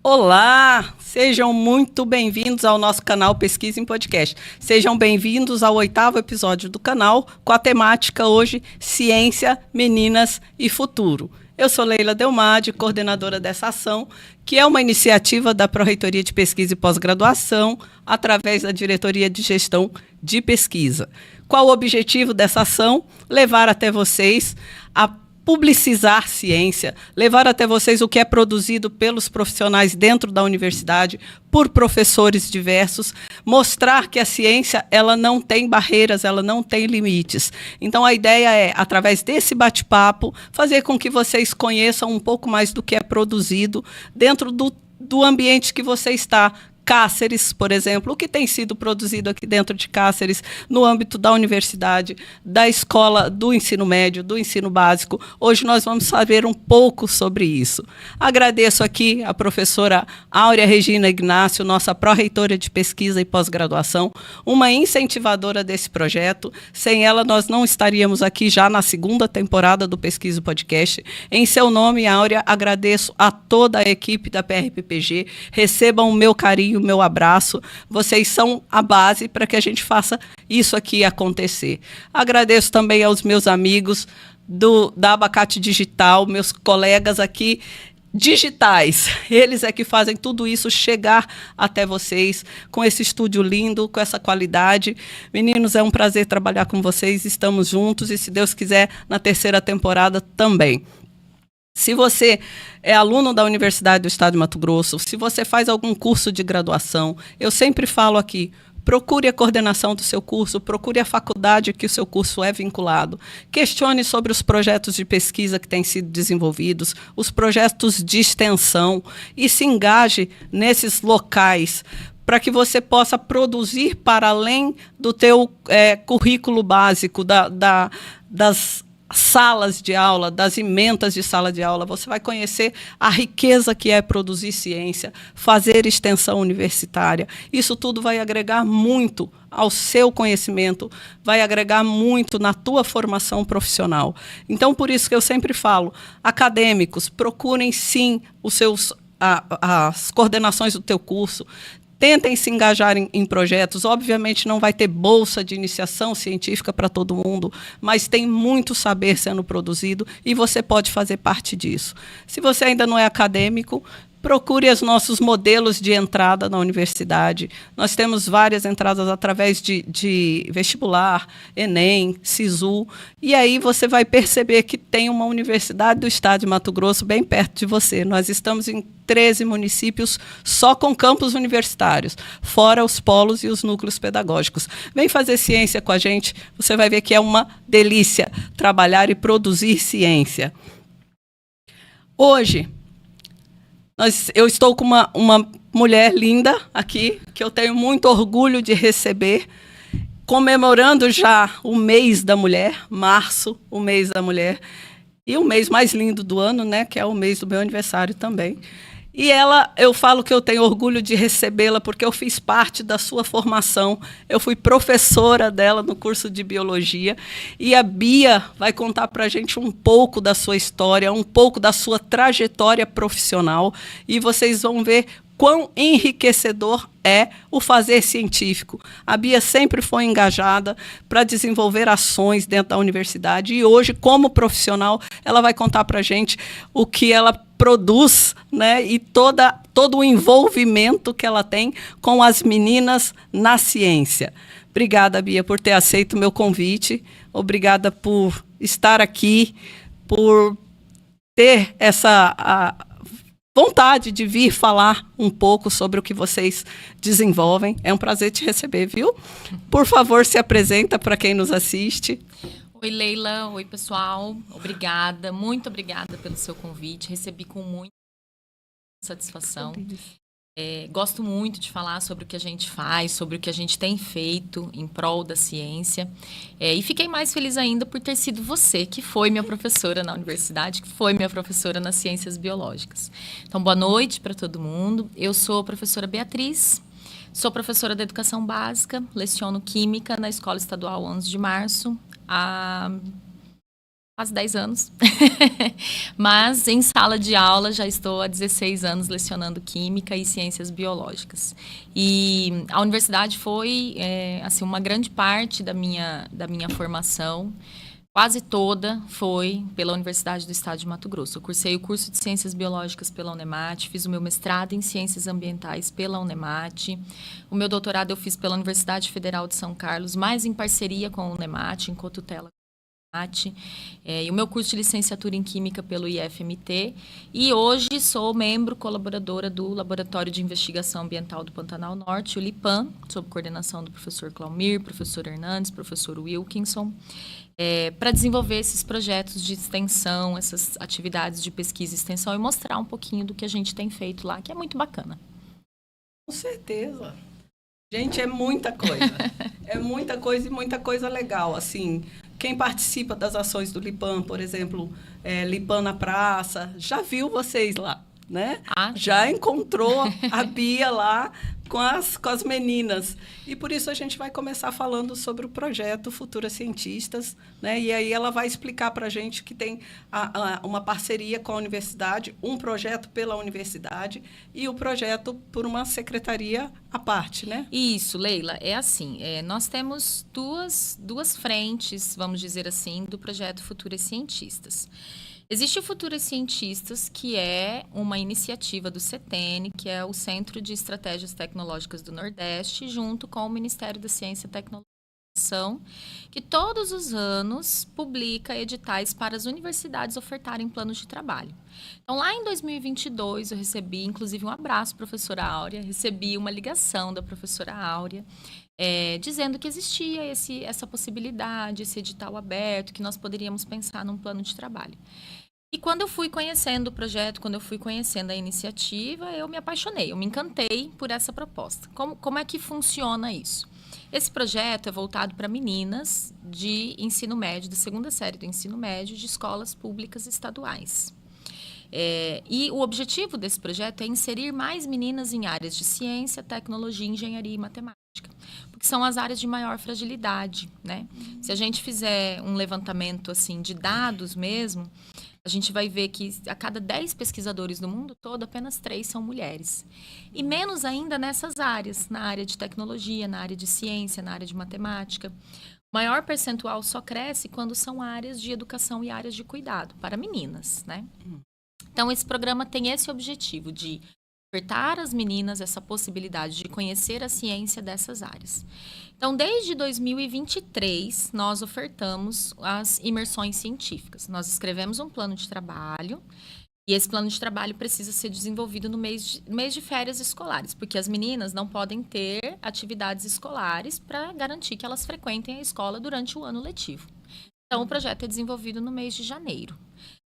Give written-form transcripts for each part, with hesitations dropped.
Olá, sejam muito bem-vindos ao nosso canal Pesquisa em Podcast. Sejam bem-vindos ao 8º episódio do canal, com a temática hoje Ciência, Meninas e Futuro. Eu sou Leila Delmade, coordenadora dessa ação, que é uma iniciativa da Pró-Reitoria de Pesquisa e Pós-Graduação, através da Diretoria de Gestão de Pesquisa. Qual o objetivo dessa ação? Levar até vocês a publicizar ciência, levar até vocês o que é produzido pelos profissionais dentro da universidade, por professores diversos, mostrar que a ciência ela não tem barreiras, ela não tem limites. Então a ideia é, através desse bate-papo, fazer com que vocês conheçam um pouco mais do que é produzido dentro do ambiente que você está. Cáceres, por exemplo, o que tem sido produzido aqui dentro de Cáceres, no âmbito da universidade, da escola, do ensino médio, do ensino básico. Hoje nós vamos saber um pouco sobre isso. Agradeço aqui a professora Áurea Regina Ignácio, nossa pró-reitora de pesquisa e pós-graduação, uma incentivadora desse projeto. Sem ela, nós não estaríamos aqui já na 2ª temporada do Pesquisa Podcast. Em seu nome, Áurea, agradeço a toda a equipe da PRPPG. Recebam o meu carinho, o meu abraço, vocês são a base para que a gente faça isso aqui acontecer. Agradeço também aos meus amigos da Abacate Digital, meus colegas aqui digitais, eles é que fazem tudo isso chegar até vocês, com esse estúdio lindo, com essa qualidade. Meninos, é um prazer trabalhar com vocês, estamos juntos e, se Deus quiser, na 3ª temporada também. Se você é aluno da Universidade do Estado de Mato Grosso, se você faz algum curso de graduação, eu sempre falo aqui, procure a coordenação do seu curso, procure a faculdade que o seu curso é vinculado, questione sobre os projetos de pesquisa que têm sido desenvolvidos, os projetos de extensão e se engaje nesses locais para que você possa produzir para além do teu currículo básico, das salas de aula, das ementas de sala de aula. Você vai conhecer a riqueza que é produzir ciência, fazer extensão universitária. Isso tudo vai agregar muito ao seu conhecimento, vai agregar muito na tua formação profissional. Então, por isso que eu sempre falo, acadêmicos, procurem sim as coordenações do teu curso, tentem se engajar em projetos. Obviamente não vai ter bolsa de iniciação científica para todo mundo, mas tem muito saber sendo produzido e você pode fazer parte disso. Se você ainda não é acadêmico, procure os nossos modelos de entrada na universidade. Nós temos várias entradas através de vestibular, Enem, SISU, e aí você vai perceber que tem uma universidade do estado de Mato Grosso bem perto de você. Nós estamos em 13 municípios só com campos universitários, fora os polos e os núcleos pedagógicos. Vem fazer ciência com a gente, você vai ver que é uma delícia trabalhar e produzir ciência. Hoje, eu estou com uma mulher linda aqui, que eu tenho muito orgulho de receber, comemorando já o mês da mulher, março, o mês da mulher, e o mês mais lindo do ano, né, que é o mês do meu aniversário também. E eu falo que eu tenho orgulho de recebê-la porque eu fiz parte da sua formação. Eu fui professora dela no curso de biologia. E a Bia vai contar para a gente um pouco da sua história, um pouco da sua trajetória profissional. E vocês vão ver quão enriquecedor é o fazer científico. A Bia sempre foi engajada para desenvolver ações dentro da universidade e hoje, como profissional, ela vai contar para a gente o que ela produz, né, e todo o envolvimento que ela tem com as meninas na ciência. Obrigada, Bia, por ter aceito o meu convite. Obrigada por estar aqui, por ter essa vontade de vir falar um pouco sobre o que vocês desenvolvem. É um prazer te receber, viu? Por favor, se apresenta para quem nos assiste. Oi, Leila. Oi, pessoal. Obrigada, muito obrigada pelo seu convite. Recebi com muita satisfação. Gosto muito de falar sobre o que a gente faz, sobre o que a gente tem feito em prol da ciência. E fiquei mais feliz ainda por ter sido você, que foi minha professora na universidade, que foi minha professora nas ciências biológicas. Então, boa noite para todo mundo. Eu sou a professora Beatriz, sou professora da educação básica, leciono Química na Escola Estadual 11 de Março há quase 10 anos. Mas em sala de aula já estou há 16 anos lecionando Química e Ciências Biológicas. E a universidade foi assim, uma grande parte da minha formação. Quase toda foi pela Universidade do Estado de Mato Grosso. Eu cursei o curso de Ciências Biológicas pela Unemat, fiz o meu mestrado em Ciências Ambientais pela Unemat, o meu doutorado eu fiz pela Universidade Federal de São Carlos, mais em parceria com a Unemat, em cotutela com a Unemat, e o meu curso de licenciatura em Química pelo IFMT, e hoje sou membro colaboradora do Laboratório de Investigação Ambiental do Pantanal Norte, o LIPAM, sob coordenação do professor Claumir, professor Hernandes, professor Wilkinson, para desenvolver esses projetos de extensão, essas atividades de pesquisa e extensão e mostrar um pouquinho do que a gente tem feito lá, que é muito bacana. Com certeza. Gente, é muita coisa. É muita coisa e muita coisa legal. Assim, quem participa das ações do LIPAM, por exemplo, LIPAM na praça, já viu vocês lá, né? Já encontrou a Bia lá com as meninas. E por isso a gente vai começar falando sobre o projeto Futuras Cientistas, né? E aí ela vai explicar para a gente que tem uma parceria com a universidade, um projeto pela universidade e o projeto por uma secretaria à parte, né? Isso, Leila, é assim, nós temos duas frentes, vamos dizer assim, do projeto Futuras Cientistas. Existe o Futuras Cientistas, que é uma iniciativa do CETENE, que é o Centro de Estratégias Tecnológicas do Nordeste, junto com o Ministério da Ciência e Tecnologia, que todos os anos publica editais para as universidades ofertarem planos de trabalho. Então, lá em 2022, eu recebi, inclusive, um abraço, professora Áurea, recebi uma ligação da professora Áurea, dizendo que existia essa possibilidade, esse edital aberto, que nós poderíamos pensar num plano de trabalho. E quando eu fui conhecendo o projeto, quando eu fui conhecendo a iniciativa, eu me apaixonei, eu me encantei por essa proposta. Como é que funciona isso? Esse projeto é voltado para meninas de ensino médio, da segunda série do ensino médio, de escolas públicas estaduais. E o objetivo desse projeto é inserir mais meninas em áreas de ciência, tecnologia, engenharia e matemática, porque são as áreas de maior fragilidade, né? Se a gente fizer um levantamento assim de dados mesmo, a gente vai ver que a cada 10 pesquisadores do mundo todo, apenas 3 são mulheres. E menos ainda nessas áreas, na área de tecnologia, na área de ciência, na área de matemática. O maior percentual só cresce quando são áreas de educação e áreas de cuidado, para meninas, né? Então, esse programa tem esse objetivo de ofertar às meninas essa possibilidade de conhecer a ciência dessas áreas. Então, desde 2023, nós ofertamos as imersões científicas. Nós escrevemos um plano de trabalho e esse plano de trabalho precisa ser desenvolvido no mês de férias escolares, porque as meninas não podem ter atividades escolares para garantir que elas frequentem a escola durante o ano letivo. Então, o projeto é desenvolvido no mês de janeiro.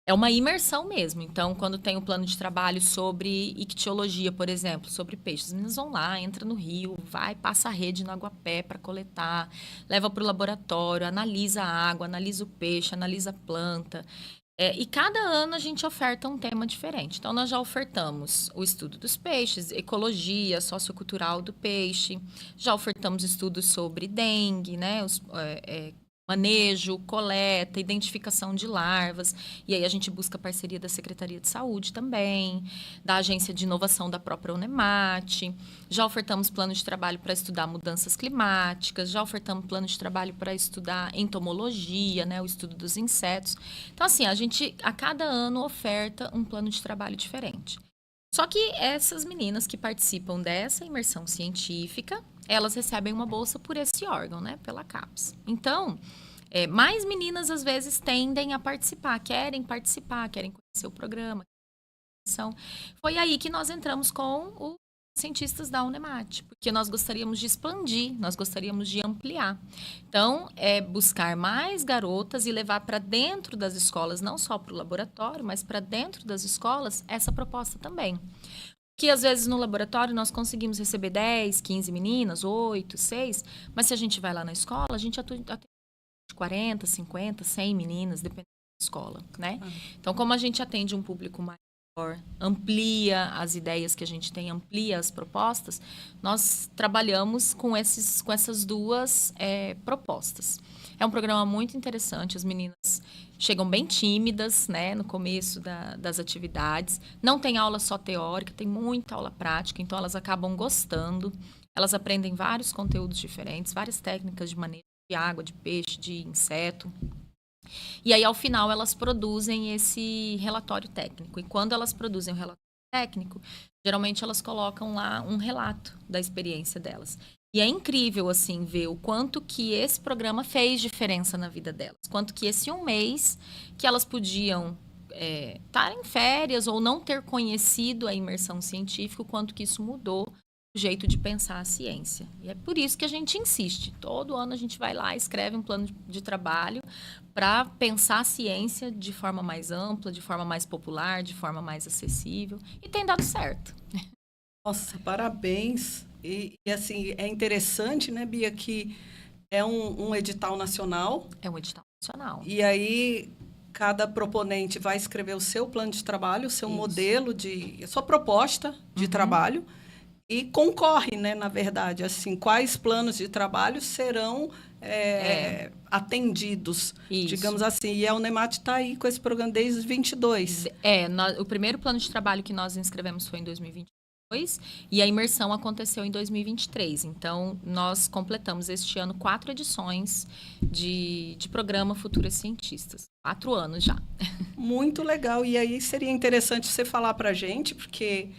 É uma imersão mesmo. Então, quando tem um plano de trabalho sobre ictiologia, por exemplo, sobre peixes, as meninas vão lá, entra no rio, vai, passa a rede no aguapé para coletar, leva para o laboratório, analisa a água, analisa o peixe, analisa a planta. E cada ano a gente oferta um tema diferente. Então, nós já ofertamos o estudo dos peixes, ecologia sociocultural do peixe, já ofertamos estudos sobre dengue, né, manejo, coleta, identificação de larvas. E aí a gente busca a parceria da Secretaria de Saúde também, da Agência de Inovação da própria Unemat. Já ofertamos plano de trabalho para estudar mudanças climáticas, já ofertamos plano de trabalho para estudar entomologia, né, o estudo dos insetos. Então, assim, a gente a cada ano oferta um plano de trabalho diferente. Só que essas meninas que participam dessa imersão científica, elas recebem uma bolsa por esse órgão, né? Pela CAPES. Então, mais meninas, às vezes, tendem a participar, querem conhecer o programa. Foi aí que nós entramos com os cientistas da Unemat, porque nós gostaríamos de expandir, nós gostaríamos de ampliar. Então, buscar mais garotas e levar para dentro das escolas, não só para o laboratório, mas para dentro das escolas, essa proposta também. Que às vezes no laboratório nós conseguimos receber 10, 15 meninas, 8, 6, mas se a gente vai lá na escola, a gente atende 40, 50, 100 meninas, dependendo da escola, né? Então, como a gente atende um público maior, amplia as ideias que a gente tem, amplia as propostas, nós trabalhamos com essas duas propostas. É um programa muito interessante. As meninas chegam bem tímidas, né, no começo das atividades. Não tem aula só teórica, tem muita aula prática, então elas acabam gostando. Elas aprendem vários conteúdos diferentes, várias técnicas de manejo de água, de peixe, de inseto. E aí, ao final, elas produzem esse relatório técnico. E quando elas produzem o relatório técnico, geralmente elas colocam lá um relato da experiência delas. E é incrível, assim, ver o quanto que esse programa fez diferença na vida delas. Quanto que esse um mês que elas podiam estar em férias ou não ter conhecido a imersão científica, o quanto que isso mudou o jeito de pensar a ciência. E é por isso que a gente insiste. Todo ano a gente vai lá, escreve um plano de trabalho para pensar a ciência de forma mais ampla, de forma mais popular, de forma mais acessível. E tem dado certo. Nossa, parabéns. E assim, é interessante, né, Bia, que é um edital nacional. É um edital nacional. E aí, cada proponente vai escrever o seu plano de trabalho, o seu modelo a sua proposta de trabalho. E concorre, né, na verdade, assim, quais planos de trabalho serão atendidos, digamos assim. E a Unemat está aí com esse programa desde 22. O primeiro plano de trabalho que nós inscrevemos foi em 2022 e a imersão aconteceu em 2023. Então, nós completamos este ano 4 edições de programa Futuras Cientistas. 4 anos já. Muito legal. E aí seria interessante você falar para a gente, porque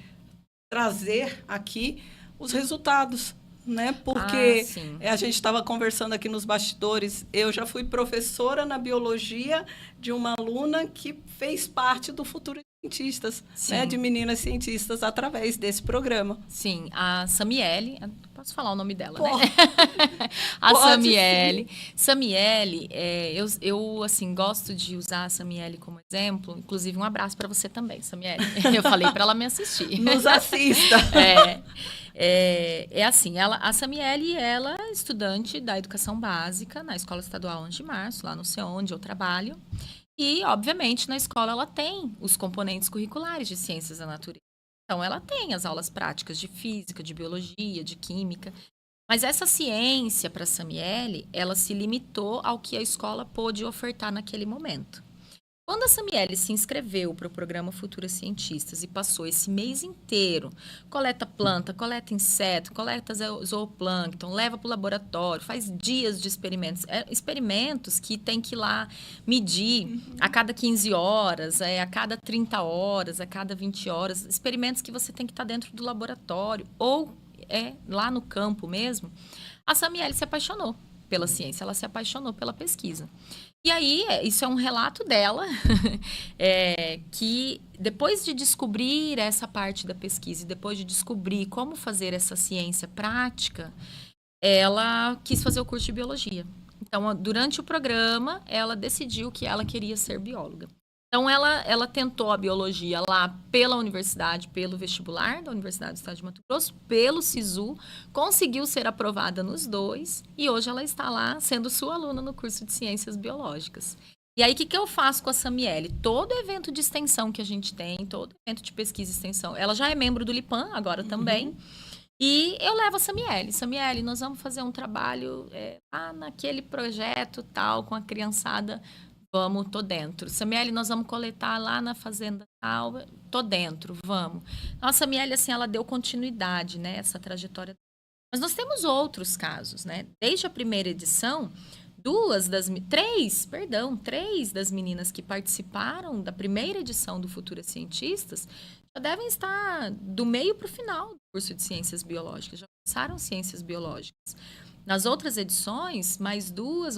trazer aqui os resultados, né? Porque a gente estava conversando aqui nos bastidores, eu já fui professora na biologia de uma aluna que fez parte do Futuros Cientistas, né? De meninas cientistas, através desse programa. Sim, a Samiele, posso falar o nome dela, Pode. Né? A Samiele. Samiele, eu assim, gosto de usar a Samiele como exemplo, inclusive um abraço para você também, Samiele. Eu falei para ela me assistir. Nos assista. Assim, a Samiele, ela é estudante da educação básica na Escola Estadual 11 de Março, lá no CEU, onde eu trabalho. E, obviamente, na escola ela tem os componentes curriculares de ciências da natureza. Então, ela tem as aulas práticas de física, de biologia, de química. Mas essa ciência, para a Samiele, ela se limitou ao que a escola pôde ofertar naquele momento. Quando a Samiele se inscreveu para o programa Futuras Cientistas e passou esse mês inteiro, coleta planta, coleta inseto, coleta zooplâncton, leva para o laboratório, faz dias de experimentos. Experimentos que tem que ir lá medir a cada 15 horas, a cada 30 horas, a cada 20 horas. Experimentos que você tem que estar dentro do laboratório ou lá no campo mesmo. A Samiele se apaixonou pela ciência, ela se apaixonou pela pesquisa. E aí, isso é um relato dela, que depois de descobrir essa parte da pesquisa e depois de descobrir como fazer essa ciência prática, ela quis fazer o curso de biologia. Então, durante o programa, ela decidiu que ela queria ser bióloga. Então, ela tentou a biologia lá pela universidade, pelo vestibular da Universidade do Estado de Mato Grosso, pelo SISU, conseguiu ser aprovada nos 2 e hoje ela está lá sendo sua aluna no curso de Ciências Biológicas. E aí, o que eu faço com a Samiele? Todo evento de extensão que a gente tem, todo evento de pesquisa e extensão, ela já é membro do Lipan, agora também, e eu levo a Samiele. Samiele, nós vamos fazer um trabalho lá naquele projeto tal, com a criançada. Vamos, tô dentro. Samiele, nós vamos coletar lá na fazenda tal, tô dentro, vamos. Nossa, Samiele, assim, ela deu continuidade, né, essa trajetória. Mas nós temos outros casos, né? Desde a primeira edição, três das meninas que participaram da primeira edição do Futuras Cientistas já devem estar do meio para o final do curso de Ciências Biológicas, já começaram Ciências Biológicas. Nas outras edições, mais duas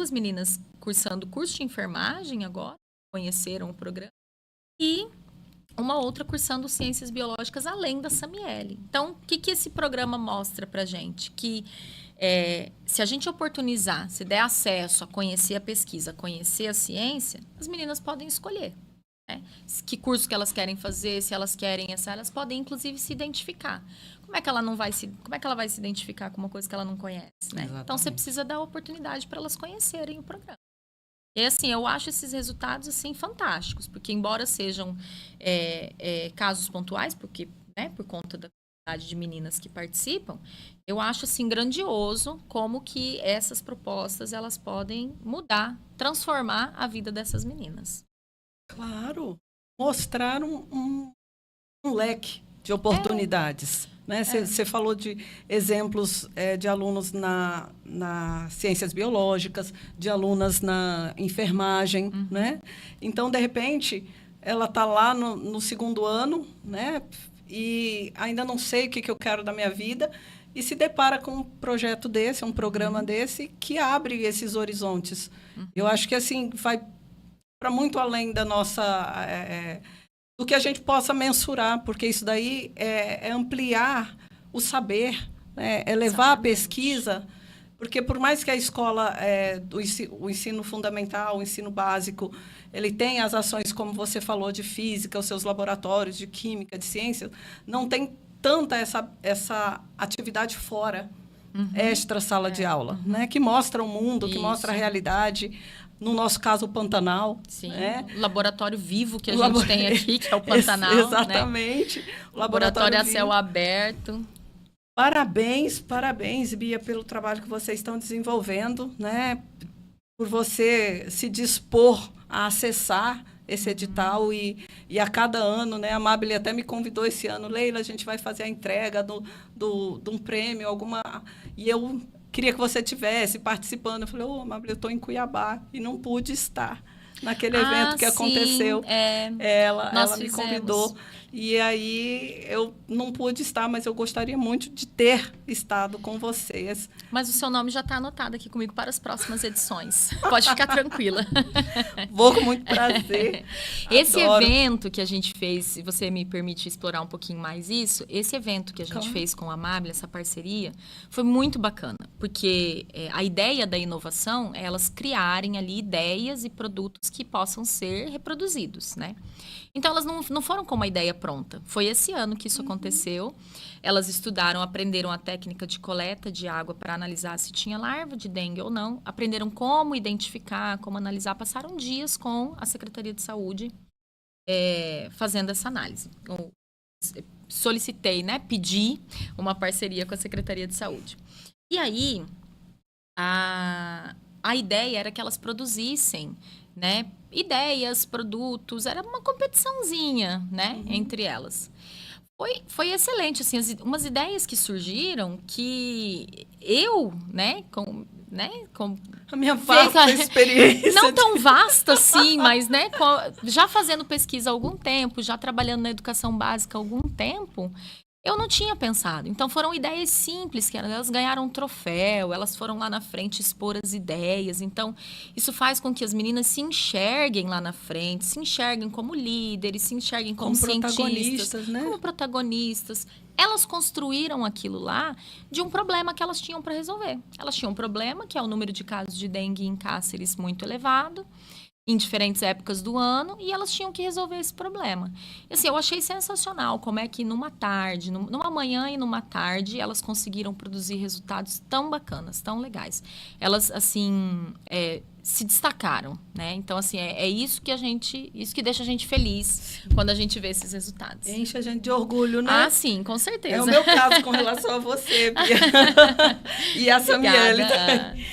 meninas cursando curso de enfermagem agora, conheceram o programa, e uma outra cursando Ciências Biológicas, além da Samiele. Então, o que esse programa mostra pra gente? Que se a gente oportunizar, se der acesso a conhecer a pesquisa, a conhecer a ciência, as meninas podem escolher. Né? Que curso que elas querem fazer, se elas querem elas podem, inclusive, se identificar. Como é que ela vai se identificar com uma coisa que ela não conhece, né? Então, você precisa dar oportunidade para elas conhecerem o programa. E, assim, eu acho esses resultados, assim, fantásticos, porque, embora sejam casos pontuais, porque, né, por conta da de meninas que participam, eu acho assim grandioso como que essas propostas elas podem mudar, transformar a vida dessas meninas. Claro, mostrar um leque de oportunidades. Você falou de exemplos de alunos na ciências biológicas, de alunas na enfermagem, né? Então, de repente, ela está lá no segundo ano, né? E ainda não sei o que eu quero da minha vida, e se depara com um projeto desse, um programa desse, que abre esses horizontes. Eu acho que, assim, vai para muito além da nossa... do que a gente possa mensurar, porque isso daí é ampliar o saber, né? É levar a pesquisa, porque por mais que a escola, o ensino fundamental, o ensino básico, ele tem as ações, como você falou, de física, os seus laboratórios de química, de ciência, não tem tanta essa atividade fora, extra sala de aula, né? Que mostra o mundo, que mostra a realidade. No nosso caso, o Pantanal. Sim, né? O laboratório vivo que a gente tem aqui, que é o Pantanal. Exatamente. Né? O laboratório a céu aberto. Parabéns, Bia, pelo trabalho que vocês estão desenvolvendo, né? Por você se dispor a acessar esse edital e a cada ano, né? A Amabile até me convidou esse ano, Leila, a gente vai fazer a entrega de um prêmio, e eu queria que você estivesse participando. Eu falei, Amabile, eu estou em Cuiabá e não pude estar naquele evento que aconteceu. Ela me convidou. E aí eu não pude estar, mas eu gostaria muito de ter estado com vocês. Mas o seu nome já está anotado aqui comigo para as próximas edições. Pode ficar tranquila. Vou com muito prazer. Esse evento que a gente fez, se você me permite explorar um pouquinho mais isso, esse evento que a gente fez com a Amabile, essa parceria, foi muito bacana. Porque a ideia da inovação é elas criarem ali ideias e produtos que possam ser reproduzidos, né? Então, elas não foram com uma ideia pronta. Foi esse ano que isso aconteceu. Elas estudaram, aprenderam a técnica de coleta de água para analisar se tinha larva de dengue ou não. Aprenderam como identificar, como analisar. Passaram dias com a Secretaria de Saúde fazendo essa análise. Eu solicitei, né? Pedi uma parceria com a Secretaria de Saúde. E aí, a ideia era que elas produzissem, né, ideias, produtos, era uma competiçãozinha, né, entre elas. Foi excelente, assim, umas ideias que surgiram que eu, né, com a minha vasta experiência. Não tão vasta assim, mas, né, já fazendo pesquisa há algum tempo, já trabalhando na educação básica há algum tempo, eu não tinha pensado. Então, foram ideias simples, que elas ganharam um troféu, elas foram lá na frente expor as ideias. Então, isso faz com que as meninas se enxerguem lá na frente, se enxerguem como líderes, se enxerguem como cientistas, né? como protagonistas. Elas construíram aquilo lá de um problema que elas tinham para resolver. Elas tinham um problema, que é o número de casos de dengue em Cáceres muito elevado, em diferentes épocas do ano, e elas tinham que resolver esse problema. E, assim, eu achei sensacional como é que numa tarde, numa manhã e numa tarde, elas conseguiram produzir resultados tão bacanas, tão legais. Elas, assim, se destacaram, né? Então, assim, isso que deixa a gente feliz quando a gente vê esses resultados. Enche a gente de orgulho, né? Ah, sim, com certeza. É o meu caso com relação a você, Bia. E a Samiele também.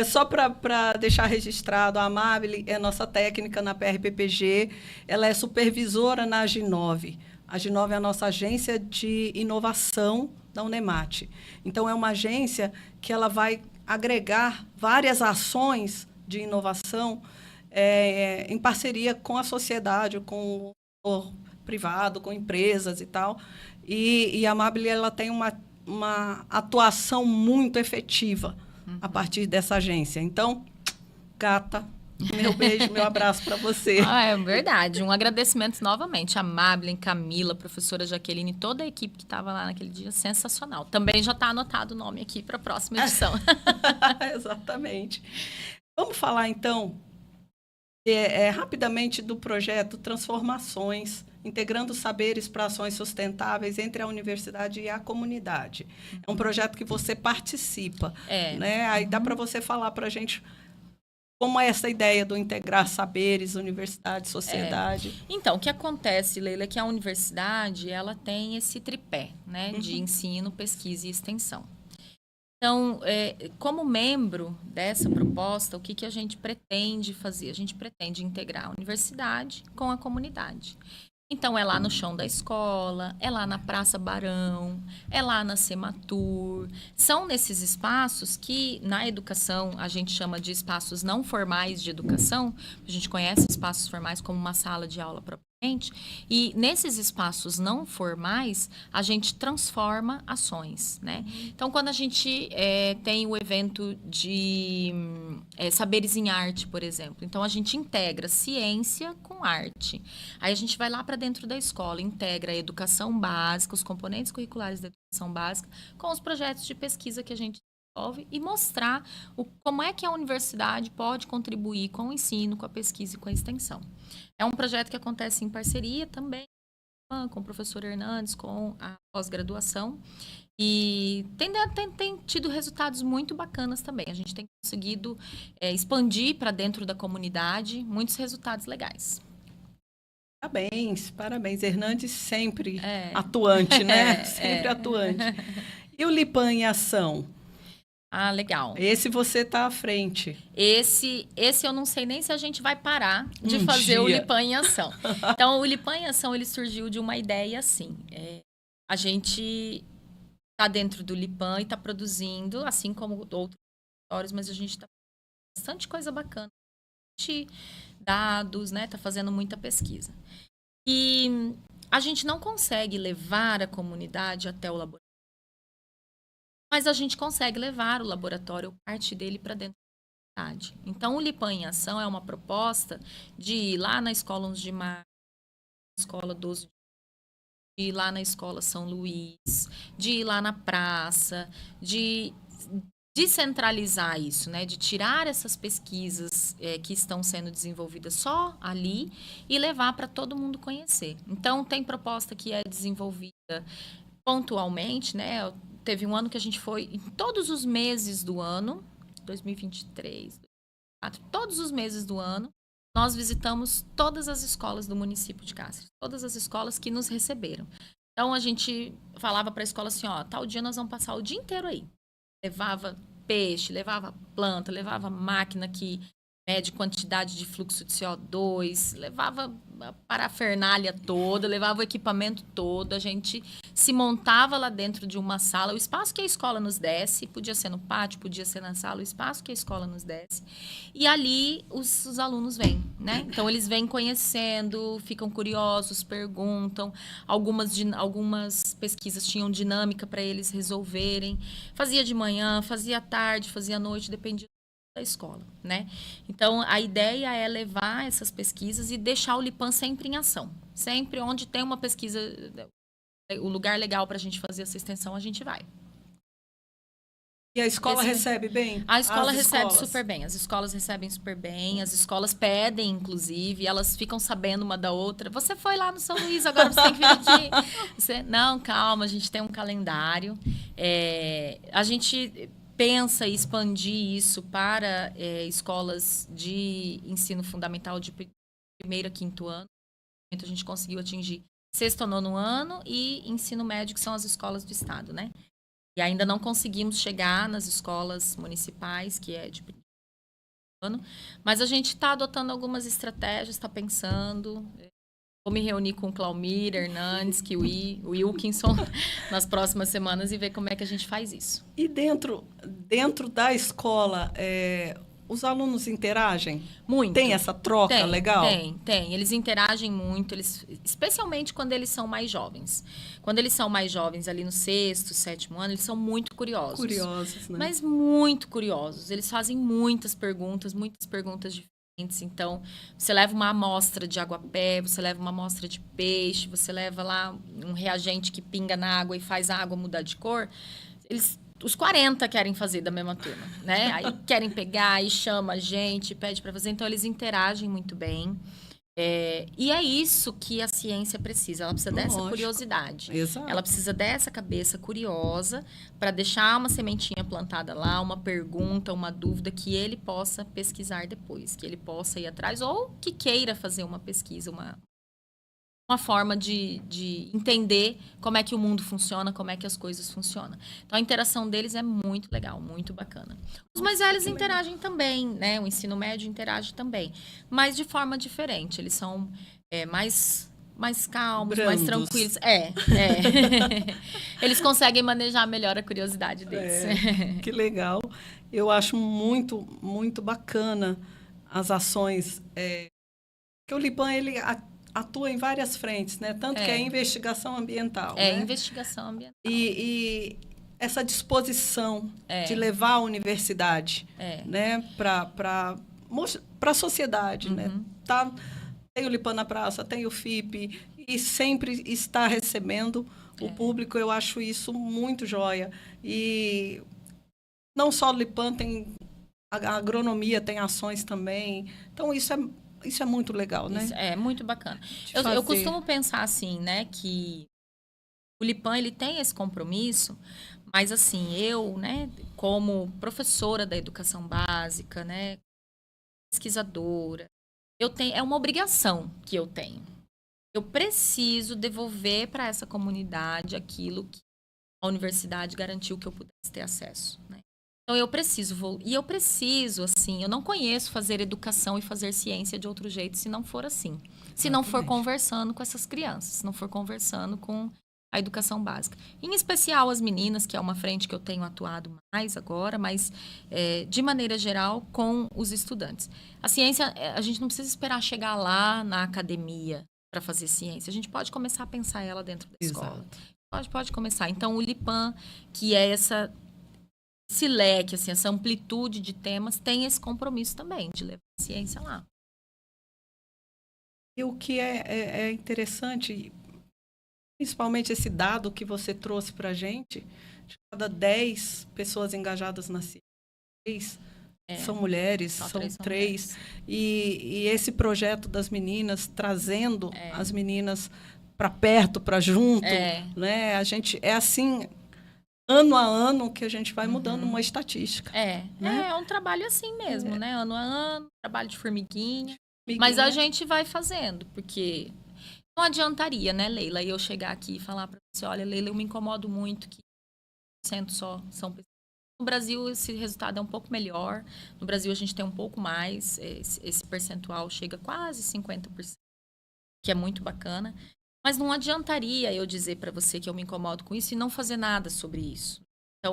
Só para deixar registrado, a Amabile é nossa técnica na PRPPG, ela é supervisora na Aginove. A Aginove é a nossa agência de inovação da Unemate. Então, é uma agência que ela vai agregar várias ações de inovação em parceria com a sociedade, com o privado, com empresas e tal. E a Amabile ela tem uma atuação muito efetiva a partir dessa agência. Então, gata, meu beijo, meu abraço para você. É verdade. Um agradecimento novamente a Amabile, Camila, professora Jaqueline, toda a equipe que estava lá naquele dia, sensacional. Também já está anotado o nome aqui para a próxima edição. Exatamente. Vamos falar, então, rapidamente do projeto Transformações, integrando saberes para ações sustentáveis entre a universidade e a comunidade. É um projeto que você participa, né? Aí dá para você falar para a gente Como é essa ideia do integrar saberes, universidade, sociedade? Então, o que acontece, Leila, é que a universidade, ela tem esse tripé, né, de ensino, pesquisa e extensão. Então, como membro dessa proposta, o que, que a gente pretende fazer? A gente pretende integrar a universidade com a comunidade. Então, é lá no chão da escola, é lá na Praça Barão, é lá na Sematur. São nesses espaços que, na educação, a gente chama de espaços não formais de educação. A gente conhece espaços formais como uma sala de aula propriamente. E nesses espaços não formais, a gente transforma ações, né? Então, quando a gente tem o evento de saberes em arte, por exemplo. Então, a gente integra ciência com arte. Aí a gente vai lá para dentro da escola, integra a educação básica, os componentes curriculares da educação básica, com os projetos de pesquisa que a gente desenvolve e mostrar como é que a universidade pode contribuir com o ensino, com a pesquisa e com a extensão. É um projeto que acontece em parceria também com o professor Hernandes, com a pós-graduação. E tem tido resultados muito bacanas também. A gente tem conseguido expandir para dentro da comunidade muitos resultados legais. Parabéns, parabéns. Hernandes sempre atuante, né? Sempre atuante. E o Lipan em Ação? Ah, legal. Esse você está à frente. Esse eu não sei nem se a gente vai parar de fazer o Lipan em Ação. Então, o Lipan em Ação, ele surgiu de uma ideia assim. A gente está dentro do Lipan e está produzindo, assim como outros laboratórios, mas a gente está fazendo bastante coisa bacana. Dados, né? Está fazendo muita pesquisa. E a gente não consegue levar a comunidade até o laboratório. Mas a gente consegue levar o laboratório, parte dele, para dentro da comunidade. Então, o Lipan em Ação é uma proposta de ir lá na Escola 11 de Março, na Escola 12 de ir lá na Escola São Luís, de ir lá na praça, de descentralizar isso, né? De tirar essas pesquisas que estão sendo desenvolvidas só ali e levar para todo mundo conhecer. Então, tem proposta que é desenvolvida pontualmente, né? Teve um ano que a gente foi em todos os meses do ano, 2023, 2024, todos os meses do ano, nós visitamos todas as escolas do município de Cáceres, todas as escolas que nos receberam. Então, a gente falava para a escola assim, ó, tal dia nós vamos passar o dia inteiro aí. Levava peixe, levava planta, levava máquina que mede quantidade de fluxo de CO2, levava a parafernália toda, levava o equipamento todo, a gente se montava lá dentro de uma sala, o espaço que a escola nos desse, podia ser no pátio, podia ser na sala, o espaço que a escola nos desse, e ali os alunos vêm, né? Então, eles vêm conhecendo, ficam curiosos, perguntam, algumas pesquisas tinham dinâmica para eles resolverem, fazia de manhã, fazia à tarde, fazia à noite, dependia da escola, né? Então, a ideia é levar essas pesquisas e deixar o Lipan sempre em ação. Sempre onde tem uma pesquisa, o lugar legal para a gente fazer essa extensão, a gente vai. E a escola recebe bem? A escola recebe super bem. As escolas recebem super bem. As escolas pedem, inclusive. Elas ficam sabendo uma da outra. Você foi lá no São Luís, agora você tem que vir aqui. Não, calma, a gente tem um calendário. A gente pensa em expandir isso para escolas de ensino fundamental de primeiro a quinto ano. A gente conseguiu atingir sexto ou nono ano e ensino médio, que são as escolas do estado, né? E ainda não conseguimos chegar nas escolas municipais, que é de primeiro ano. Mas a gente está adotando algumas estratégias, está pensando. Vou me reunir com o Claumir, Hernandes, Kiwi, o Wilkinson nas próximas semanas e ver como é que a gente faz isso. E dentro da escola, os alunos interagem? Muito. Tem essa troca legal? Tem. Eles interagem muito, especialmente quando eles são mais jovens. Quando eles são mais jovens, ali no sexto, sétimo ano, eles são muito curiosos. Curiosos, né? Mas muito curiosos. Eles fazem muitas perguntas diferentes. Então, você leva uma amostra de aguapé, você leva uma amostra de peixe, você leva lá um reagente que pinga na água e faz a água mudar de cor. Os 40 querem fazer da mesma turma, né? Aí querem pegar e chama a gente, pede para fazer. Então, eles interagem muito bem. E é isso que a ciência precisa. Ela precisa dessa Lógico. curiosidade. Exato. Ela precisa dessa cabeça curiosa para deixar uma sementinha plantada lá, uma pergunta, uma dúvida que ele possa pesquisar depois, que ele possa ir atrás ou que queira fazer uma pesquisa, uma forma de entender como é que o mundo funciona, como é que as coisas funcionam. Então, a interação deles é muito legal, muito bacana. Os mais velhos interagem também, né? O ensino médio interage também, mas de forma diferente. Eles são mais calmos, mais Brandos. tranquilos. Eles conseguem manejar melhor a curiosidade deles. Que legal. Eu acho muito, muito bacana as ações. Que o Lipan, ele atua em várias frentes, né? Tanto que é investigação ambiental. né? Investigação ambiental. E essa disposição de levar a universidade né? para a sociedade. Né? Tem o Lipan na praça, tem o FIP, e sempre está recebendo o público. Eu acho isso muito joia. E não só o Lipan, tem a agronomia, tem ações também. Então, isso é muito legal, né? Isso é muito bacana. Eu costumo pensar assim, né, que o Lipan, ele tem esse compromisso, mas assim, eu, né, como professora da educação básica, né, pesquisadora, é uma obrigação que eu tenho. Eu preciso devolver para essa comunidade aquilo que a universidade garantiu que eu pudesse ter acesso, né? Então, eu preciso, assim, eu não conheço fazer educação e fazer ciência de outro jeito se não for assim. Se não for conversando com essas crianças, se não for conversando com a educação básica. Em especial as meninas, que é uma frente que eu tenho atuado mais agora, mas de maneira geral com os estudantes. A ciência, a gente não precisa esperar chegar lá na academia para fazer ciência. A gente pode começar a pensar ela dentro da escola. Pode começar. Então, o Lipan, que é esse leque, assim, essa amplitude de temas, tem esse compromisso também de levar a ciência lá. E o que é interessante, principalmente esse dado que você trouxe para a gente, de cada 10 pessoas engajadas na ciência, são mulheres, são 3. E esse projeto das meninas, trazendo as meninas para perto, para junto, né? A gente é assim, ano a ano, que a gente vai mudando uma estatística. É um trabalho assim mesmo, né? Ano a ano, trabalho de formiguinha. Mas a gente vai fazendo, porque não adiantaria, né, Leila, eu chegar aqui e falar para você, olha, Leila, eu me incomodo muito que 100% só são pessoas. No Brasil, esse resultado é um pouco melhor. No Brasil, a gente tem um pouco mais. Esse percentual chega a quase 50%, que é muito bacana. Mas não adiantaria eu dizer para você que eu me incomodo com isso e não fazer nada sobre isso. Então,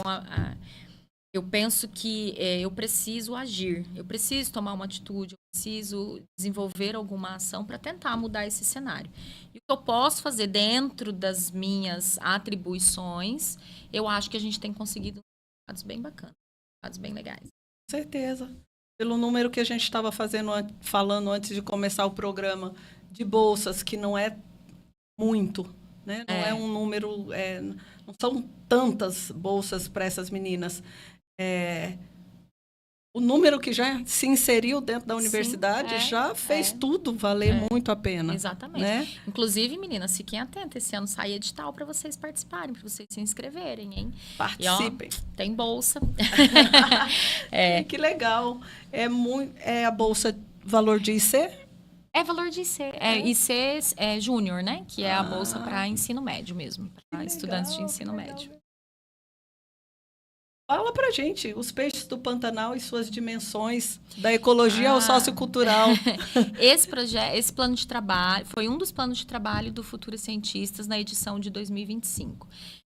eu penso que eu preciso agir, eu preciso tomar uma atitude, eu preciso desenvolver alguma ação para tentar mudar esse cenário. E o que eu posso fazer dentro das minhas atribuições, eu acho que a gente tem conseguido resultados bem bacanas, resultados bem legais. Com certeza. Pelo número que a gente estava falando antes de começar o programa, de bolsas, que não é muito, né? Não é um número, não são tantas bolsas para essas meninas. O número que já se inseriu dentro da universidade já fez tudo valer muito a pena. Exatamente. Né? Inclusive, meninas, fiquem atentas. Esse ano sai edital para vocês participarem, para vocês se inscreverem, hein? Participem. E, ó, tem bolsa. Que legal. É a bolsa valor de IC? É valor de IC. IC Júnior, né? Que é a bolsa para ensino médio mesmo. Para estudantes de ensino médio. Fala pra gente, os peixes do Pantanal e suas dimensões, da ecologia ao sociocultural. Esse plano de trabalho foi um dos planos de trabalho do Futuros Cientistas na edição de 2025.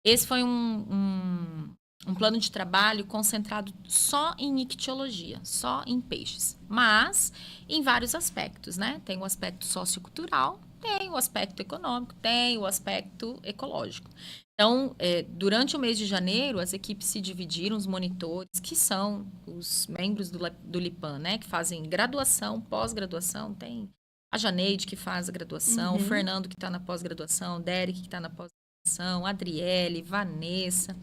Esse foi um plano de trabalho concentrado só em ictiologia, só em peixes, mas em vários aspectos, né? Tem o aspecto sociocultural, tem o aspecto econômico, tem o aspecto ecológico. Então, durante o mês de janeiro, as equipes se dividiram, os monitores, que são os membros do Lipan, né? Que fazem graduação, pós-graduação. Tem a Janeide, que faz a graduação, o Fernando, que está na pós-graduação, o Derek, que está na pós-graduação, a Adriele, Vanessa.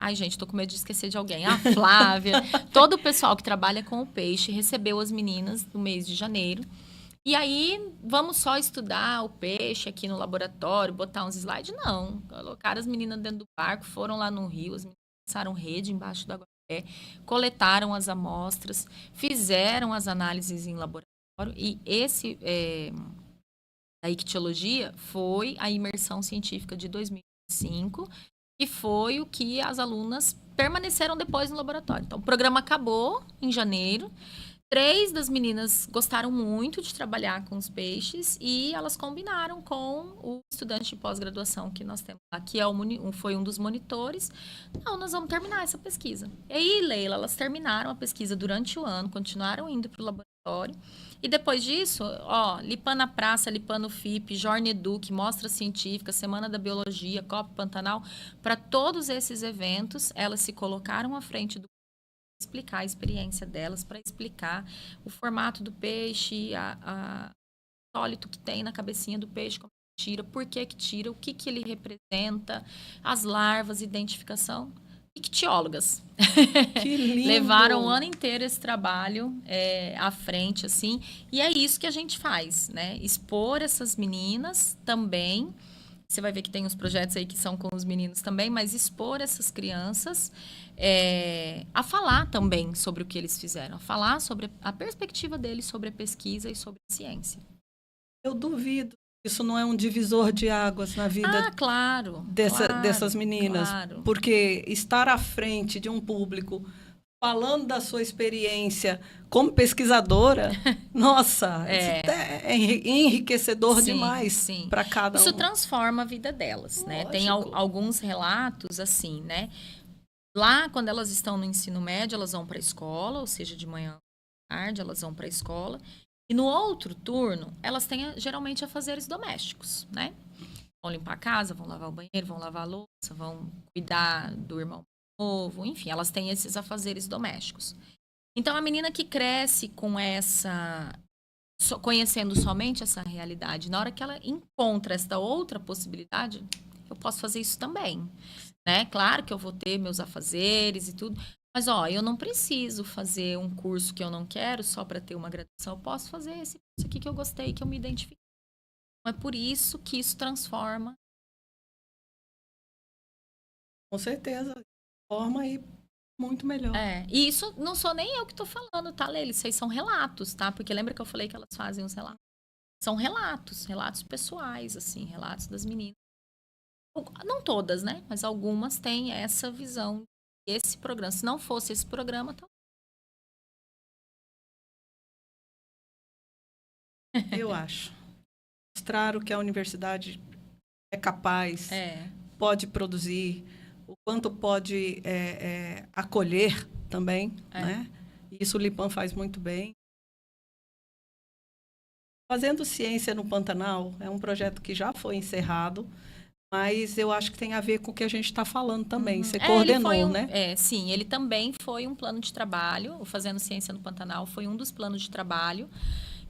Ai, gente, tô com medo de esquecer de alguém. A Flávia. Todo o pessoal que trabalha com o peixe recebeu as meninas no mês de janeiro. E aí, vamos só estudar o peixe aqui no laboratório, botar uns slides? Não. Colocaram as meninas dentro do barco, foram lá no rio, as meninas passaram rede embaixo do aguapé, coletaram as amostras, fizeram as análises em laboratório. E a ictiologia foi a imersão científica de 2005, e foi o que as alunas permaneceram depois no laboratório. Então, o programa acabou em janeiro. 3 das meninas gostaram muito de trabalhar com os peixes e elas combinaram com o estudante de pós-graduação que nós temos lá, que foi um dos monitores. Não, nós vamos terminar essa pesquisa. E aí, Leila, elas terminaram a pesquisa durante o ano, continuaram indo para o laboratório. E depois disso, Lipan na Praça, Lipan no FIP, Jorne Eduque, Mostra Científica, Semana da Biologia, COP Pantanal, para todos esses eventos, elas se colocaram à frente do explicar a experiência delas, para explicar o formato do peixe, o sólito que tem na cabecinha do peixe, como tira, por que tira, o que ele representa, as larvas, identificação. Ictiólogas. Que lindo! Levaram o ano inteiro esse trabalho à frente, assim, e é isso que a gente faz, né? Expor essas meninas também. Você vai ver que tem uns projetos aí que são com os meninos também, mas expor essas crianças a falar também sobre o que eles fizeram, a falar sobre a perspectiva deles sobre a pesquisa e sobre a ciência. Eu duvido. Isso não é um divisor de águas na vida claro, dessas meninas. Claro. Porque estar à frente de um público falando da sua experiência como pesquisadora, nossa, isso é enriquecedor demais para cada um. Isso transforma a vida delas, né? Tem alguns relatos assim, né? Lá, quando elas estão no ensino médio, elas vão para a escola, ou seja, de manhã à tarde, elas vão para a escola. E no outro turno, elas têm geralmente afazeres domésticos, né? Vão limpar a casa, vão lavar o banheiro, vão lavar a louça, vão cuidar do irmão novo, enfim, elas têm esses afazeres domésticos. Então, a menina que cresce com conhecendo somente essa realidade, na hora que ela encontra esta outra possibilidade, eu posso fazer isso também, né? Claro que eu vou ter meus afazeres e tudo, mas, eu não preciso fazer um curso que eu não quero só para ter uma graduação. Eu posso fazer esse curso aqui que eu gostei, que eu me identifiquei. É por isso que isso transforma. Com certeza. Transforma aí muito melhor. E isso não sou nem eu que estou falando, tá, Leila? Isso aí são relatos, tá? Porque lembra que eu falei que elas fazem os relatos? São relatos pessoais, assim, relatos das meninas. Não todas, né? Mas algumas têm essa visão. Esse programa, se não fosse esse programa, então... Eu acho. Mostrar o que a universidade é capaz, pode produzir, o quanto pode acolher também, né? E isso o Lipan faz muito bem. Fazendo Ciência no Pantanal é um projeto que já foi encerrado, mas eu acho que tem a ver com o que a gente está falando também. Você coordenou, né? Sim, ele também foi um plano de trabalho. O Fazendo Ciência no Pantanal foi um dos planos de trabalho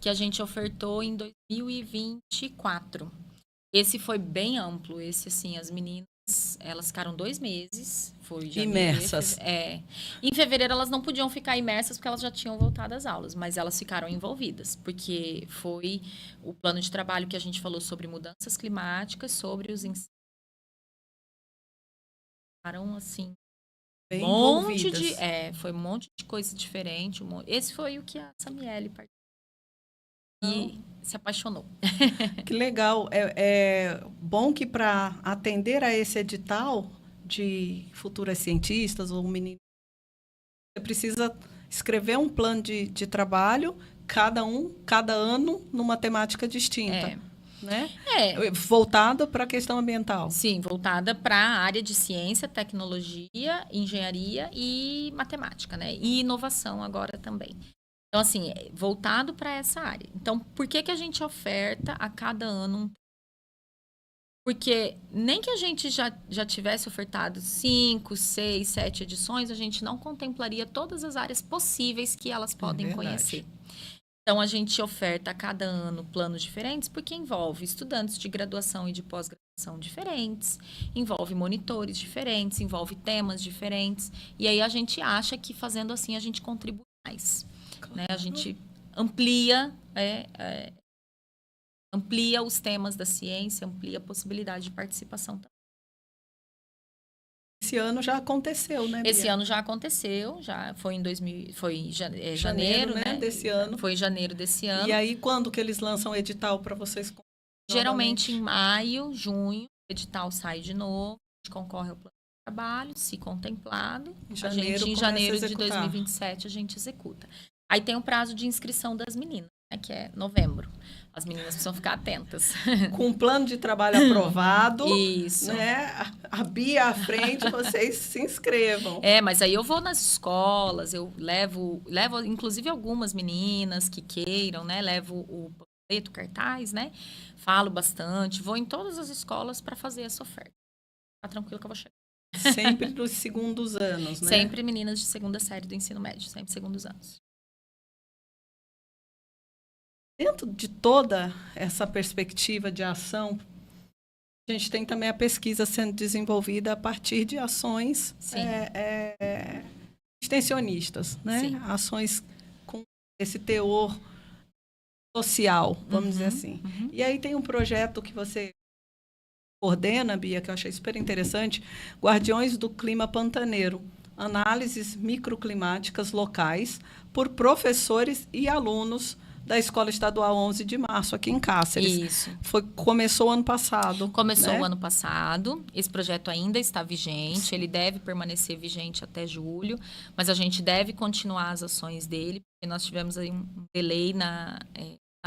que a gente ofertou em 2024. Esse foi bem amplo. Esse, assim, as meninas, elas ficaram 2 meses. Foi imersas. Em fevereiro, elas não podiam ficar imersas porque elas já tinham voltado às aulas, mas elas ficaram envolvidas, porque foi o plano de trabalho que a gente falou sobre mudanças climáticas, sobre os ensinos. Assim, bem foi um monte de coisa diferente. Esse foi o que a Samiele participou e se apaixonou. Que legal. É bom que para atender a esse edital de futuras cientistas ou meninas, você precisa escrever um plano de trabalho, cada ano, numa temática distinta. Né? Voltada para a questão ambiental. Sim, voltada para a área de ciência, tecnologia, engenharia e matemática, né? E inovação agora também. Então, assim, voltado para essa área. Então, por que a gente oferta a cada ano? Porque nem que a gente já tivesse ofertado 5, 6, 7 edições, a gente não contemplaria todas as áreas possíveis que elas podem conhecer. Então, a gente oferta a cada ano planos diferentes, porque envolve estudantes de graduação e de pós-graduação diferentes, envolve monitores diferentes, envolve temas diferentes. E aí, a gente acha que fazendo assim, a gente contribui mais. Claro. Né? A gente amplia amplia os temas da ciência, amplia a possibilidade de participação também. Esse ano já aconteceu, né, Bia? Esse ano já aconteceu, já foi em janeiro, né? Desse ano. Foi em janeiro desse ano. E aí, quando que eles lançam edital para vocês? Geralmente em maio, junho, o edital sai de novo, a gente concorre ao plano de trabalho, se contemplado. Em janeiro de 2027 a gente executa. Aí tem o prazo de inscrição das meninas, né, que é novembro. As meninas precisam ficar atentas. Com o plano de trabalho aprovado, isso, né? A Bia à frente, vocês se inscrevam. Mas aí eu vou nas escolas, eu levo inclusive algumas meninas que queiram, né? Levo o panfleto, cartaz, né? Falo bastante, vou em todas as escolas para fazer essa oferta. Tá tranquilo que eu vou chegar. Sempre dos segundos anos, né? Sempre meninas de segunda série do ensino médio, sempre segundos anos. Dentro de toda essa perspectiva de ação, a gente tem também a pesquisa sendo desenvolvida a partir de ações extensionistas, né? Sim. Ações com esse teor social, vamos dizer assim. E aí tem um projeto que você coordena, Bia, que eu achei super interessante, Guardiões do Clima Pantaneiro, análises microclimáticas locais por professores e alunos da Escola Estadual 11 de Março, aqui em Cáceres. Isso. Começou ano passado. Começou né? o ano passado. Esse projeto ainda está vigente. Ele deve permanecer vigente até julho. Mas a gente deve continuar as ações dele, porque nós tivemos aí um delay na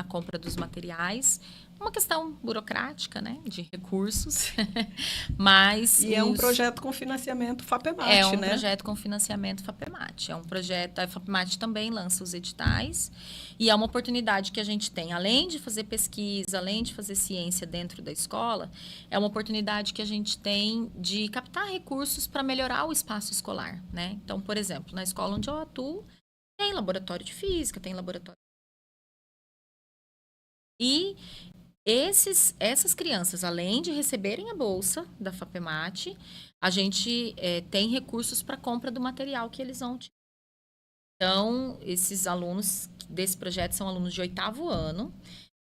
compra dos materiais. Uma questão burocrática, né? De recursos. Mas é um projeto com financiamento FAPEMAT, né? É um né? projeto com financiamento FAPEMAT. É um projeto... A FAPEMAT também lança os editais. E é uma oportunidade que a gente tem, além de fazer pesquisa, além de fazer ciência dentro da escola, é uma oportunidade que a gente tem de captar recursos para melhorar o espaço escolar, né? Então, por exemplo, na escola onde eu atuo, tem laboratório de física, tem laboratório... E essas crianças, além de receberem a bolsa da FAPEMAT, a gente tem recursos para compra do material que eles vão utilizar. Então, esses alunos desse projeto são alunos de 8º ano,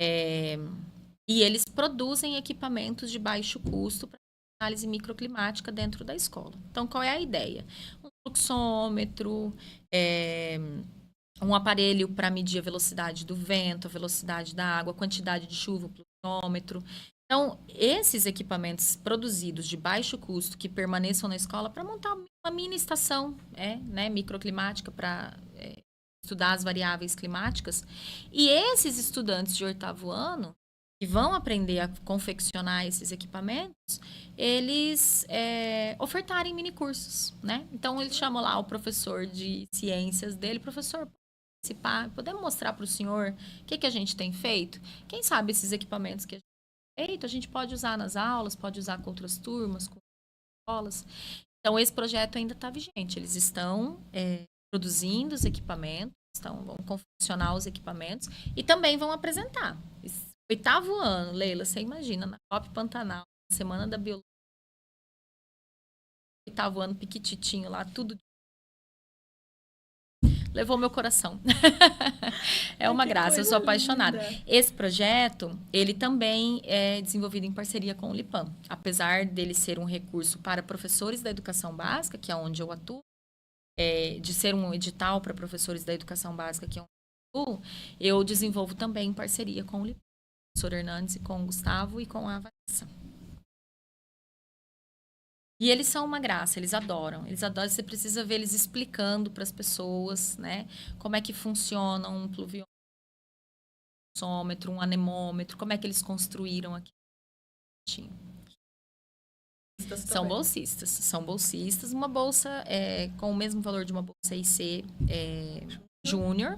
e eles produzem equipamentos de baixo custo para análise microclimática dentro da escola. Então, qual é a ideia? Um fluxômetro, um aparelho para medir a velocidade do vento, a velocidade da água, a quantidade de chuva, o pluviômetro. Então, esses equipamentos produzidos de baixo custo que permaneçam na escola para montar uma mini estação microclimática para estudar as variáveis climáticas. E esses estudantes de 8º ano que vão aprender a confeccionar esses equipamentos, eles ofertarem mini cursos, né? Então, eles chamam lá o professor de ciências dele, professor, participar, podemos mostrar para o senhor o que a gente tem feito? Quem sabe esses equipamentos que a gente tem feito, a gente pode usar nas aulas, pode usar com outras turmas, com escolas. Então, esse projeto ainda está vigente. Eles estão produzindo os equipamentos, vão confeccionar os equipamentos e também vão apresentar. 8º ano, Leila, você imagina, na COP Pantanal, Semana da Biologia, 8º ano, piquititinho lá, tudo levou meu coração. É uma graça, eu sou apaixonada. Linda. Esse projeto, ele também é desenvolvido em parceria com o Lipam. Apesar dele ser um recurso para professores da educação básica, que é onde eu atuo, de ser um edital para professores da educação básica, que é onde eu atuo, eu desenvolvo também em parceria com o Lipam, com o professor Hernandes, e com o Gustavo e com a Vanessa. E eles são uma graça, eles adoram. Você precisa ver eles explicando para as pessoas, né? Como é que funciona um pluviômetro, um anemômetro, como é que eles construíram aqui. São bolsistas. Uma bolsa com o mesmo valor de uma bolsa IC Júnior,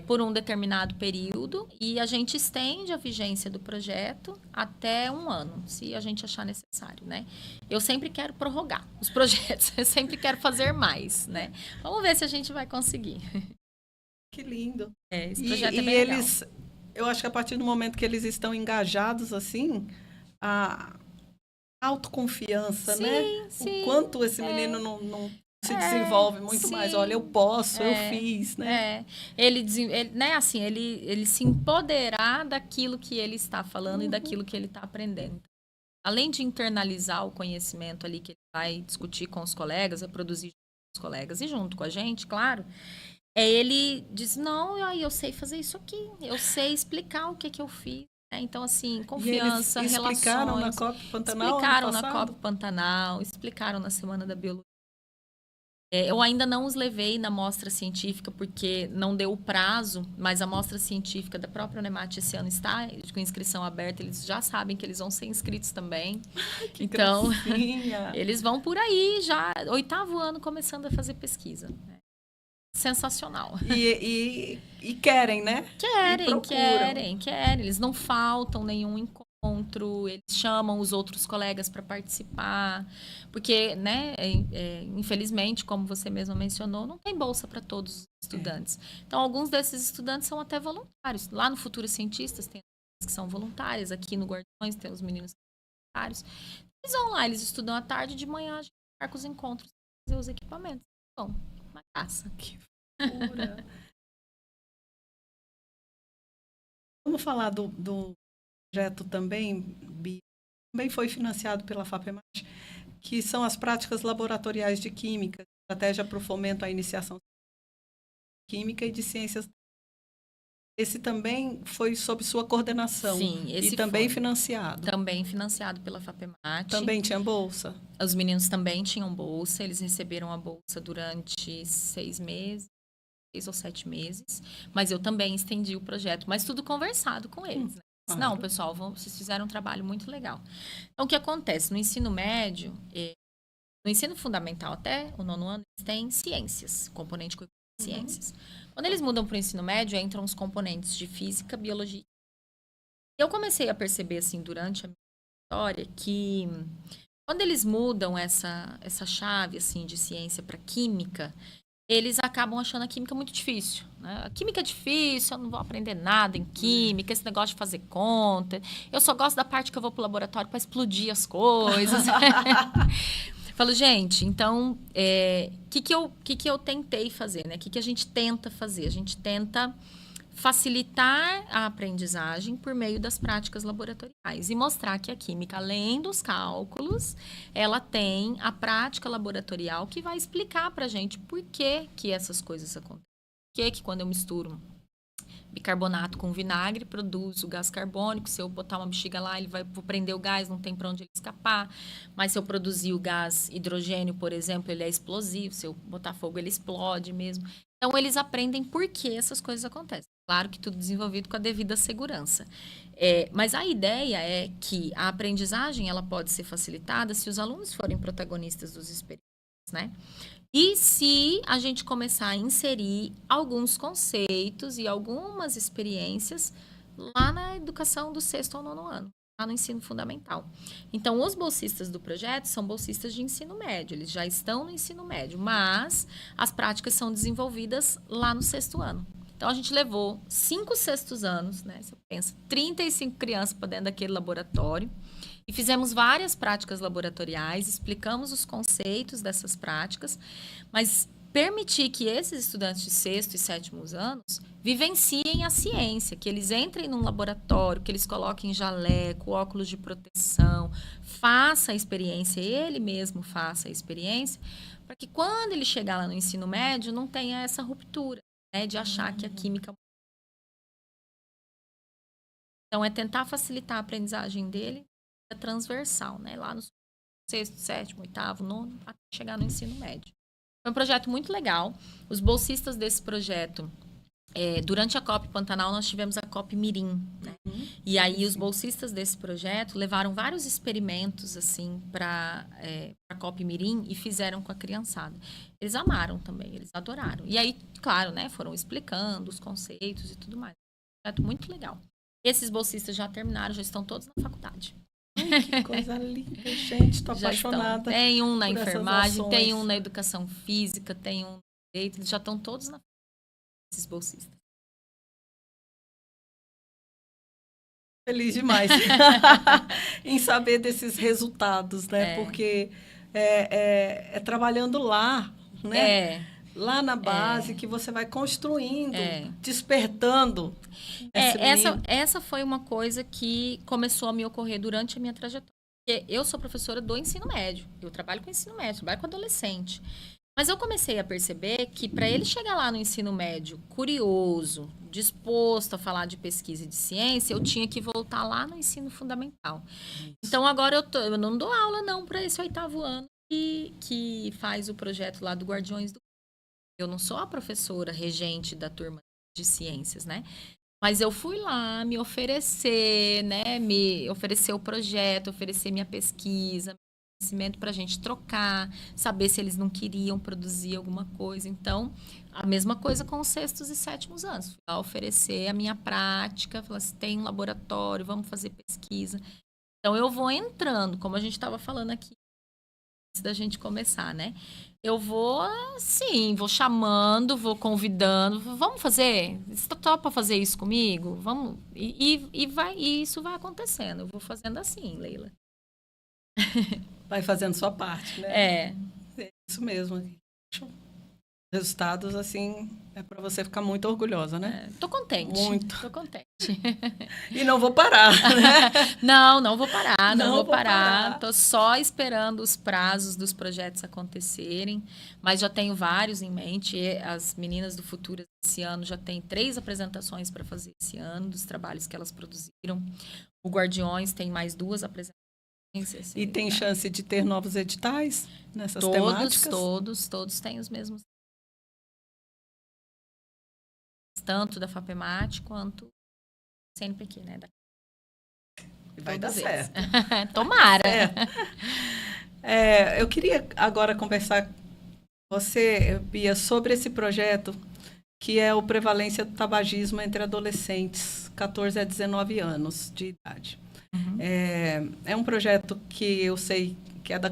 por um determinado período, e a gente estende a vigência do projeto até 1 ano, se a gente achar necessário, né? Eu sempre quero prorrogar os projetos, eu sempre quero fazer mais, né? Vamos ver se a gente vai conseguir. Que lindo. Esse projeto é bem legal. Eu acho que a partir do momento que eles estão engajados, assim, a autoconfiança, sim, né? Sim, o quanto esse menino não se desenvolve muito sim. mais. Olha, eu posso, eu fiz, né? Ele, né, assim, ele se empoderar daquilo que ele está falando e daquilo que ele está aprendendo. Além de internalizar o conhecimento ali que ele vai discutir com os colegas, vai produzir com os colegas e junto com a gente, claro, ele diz, não, eu sei fazer isso aqui, eu sei explicar o que eu fiz. Então, assim, confiança, e eles explicaram relações. na COP Pantanal Explicaram ano na passado? COP Pantanal, explicaram na Semana da Biologia. Eu ainda não os levei na mostra científica, porque não deu o prazo, mas a mostra científica da própria Unemat esse ano está com inscrição aberta, eles já sabem que eles vão ser inscritos também. Que Então, gracinha. eles vão por aí já, 8º ano, começando a fazer pesquisa. Sensacional. E querem, né? Querem. Eles não faltam nenhum encontro, eles chamam os outros colegas para participar, porque, né, infelizmente, como você mesma mencionou, não tem bolsa para todos os estudantes. Então, alguns desses estudantes são até voluntários. Lá no Futuro Cientistas tem que são voluntárias, aqui no Guardiões tem os meninos voluntários. Eles vão lá, eles estudam à tarde, de manhã a gente marca os encontros, fazer os equipamentos. Bom, uma caça. Que fura. Vamos falar do projeto também, Bia, também foi financiado pela FAPEMAT, que são as práticas laboratoriais de química, estratégia para o fomento à iniciação de química e de ciências. Esse também foi sob sua coordenação. Sim, esse e também foi. financiado. Também financiado pela FAPEMAT. Também tinha bolsa? Os meninos também tinham bolsa, eles receberam a bolsa durante 6 meses. 6 ou 7 meses, mas eu também estendi o projeto, mas tudo conversado com eles, né? Claro. Não, pessoal, vocês fizeram um trabalho muito legal. Então, o que acontece? No ensino médio, no ensino fundamental até o 9º ano, eles têm ciências, componente curricular de ciências. Quando eles mudam para o ensino médio, entram os componentes de física, biologia. Eu comecei a perceber, assim, durante a minha história, que quando eles mudam essa chave, assim, de ciência para química, eles acabam achando a química muito difícil, né? A química é difícil, eu não vou aprender nada em química, esse negócio de fazer conta. Eu só gosto da parte que eu vou pro laboratório para explodir as coisas. Falo, gente, então, que eu tentei fazer, né? O que a gente tenta fazer? A gente tenta facilitar a aprendizagem por meio das práticas laboratoriais e mostrar que a química, além dos cálculos, ela tem a prática laboratorial que vai explicar para a gente por que essas coisas acontecem. Por que quando eu misturo bicarbonato com vinagre, produz o gás carbônico. Se eu botar uma bexiga lá, vou prender o gás, não tem para onde ele escapar. Mas se eu produzir o gás hidrogênio, por exemplo, ele é explosivo. Se eu botar fogo, ele explode mesmo. Então, eles aprendem por que essas coisas acontecem. Claro que tudo desenvolvido com a devida segurança. Mas a ideia é que a aprendizagem ela pode ser facilitada se os alunos forem protagonistas dos experimentos, né? E se a gente começar a inserir alguns conceitos e algumas experiências lá na educação do 6º ao 9º ano, lá no ensino fundamental. Então, os bolsistas do projeto são bolsistas de ensino médio, eles já estão no ensino médio, mas as práticas são desenvolvidas lá no 6º ano. Então, a gente levou 5 6º anos, né? Você pensa, 35 crianças para dentro daquele laboratório. E fizemos várias práticas laboratoriais, explicamos os conceitos dessas práticas, mas permitir que esses estudantes de 6º e 7º anos vivenciem a ciência, que eles entrem num laboratório, que eles coloquem jaleco, óculos de proteção, faça a experiência, ele mesmo faça a experiência, para que quando ele chegar lá no ensino médio não tenha essa ruptura, né, de achar que a química... Então, é tentar facilitar a aprendizagem dele, é transversal, né, lá no 6º, 7º, 8º, 9º, até chegar no ensino médio. Foi um projeto muito legal. Os bolsistas desse projeto, durante a COP Pantanal, nós tivemos a COP Mirim, né? E aí, os bolsistas desse projeto levaram vários experimentos, assim, para a COP Mirim e fizeram com a criançada. Eles amaram também, eles adoraram. E aí, claro, né, foram explicando os conceitos e tudo mais. Um projeto muito legal. Esses bolsistas já terminaram, já estão todos na faculdade. Ai, que coisa linda, gente, estou apaixonada. Tem um na enfermagem, tem um na educação física, tem um no direito, eles já estão todos na faculdade, esses bolsistas. Feliz demais em saber desses resultados, né? Porque trabalhando lá, né? Lá na base, que você vai construindo, despertando essa foi uma coisa que começou a me ocorrer durante a minha trajetória. Porque eu sou professora do ensino médio. Eu trabalho com ensino médio, trabalho com adolescente. Mas eu comecei a perceber que para ele chegar lá no ensino médio curioso, disposto a falar de pesquisa e de ciência, eu tinha que voltar lá no ensino fundamental. Então agora eu não dou aula não para esse 8º ano que faz o projeto lá do Guardiões do... Eu não sou a professora regente da turma de ciências, né? Mas eu fui lá me oferecer, né? Me oferecer o projeto, oferecer minha pesquisa, conhecimento para a gente trocar, saber se eles não queriam produzir alguma coisa. Então, a mesma coisa com os 6º e 7º anos. Fui lá oferecer a minha prática, falar assim, tem um laboratório, vamos fazer pesquisa. Então, eu vou entrando, como a gente estava falando aqui, antes da gente começar, né? Eu vou, sim, vou chamando, vou convidando, vamos fazer? Você topa fazer isso comigo? Vamos? E isso vai acontecendo. Eu vou fazendo assim, Leila. Vai fazendo sua parte, né? É isso mesmo. Resultados, assim, é para você ficar muito orgulhosa, né? Tô contente. Muito. Tô contente. E não vou parar, né? Não vou parar, não vou parar. Tô só esperando os prazos dos projetos acontecerem, mas já tenho vários em mente. As meninas do Futuras esse ano já têm 3 apresentações para fazer esse ano, dos trabalhos que elas produziram. O Guardiões tem mais 2 apresentações. E tem chance de ter novos editais nessas temáticas? Todos têm os mesmos. Tanto da FAPEMAT quanto do CNPq, né? Vai dar certo. Tomara. Eu queria agora conversar com você, Bia, sobre esse projeto que é o Prevalência do Tabagismo entre Adolescentes, 14 a 19 anos de idade. Uhum. É um projeto que eu sei que é da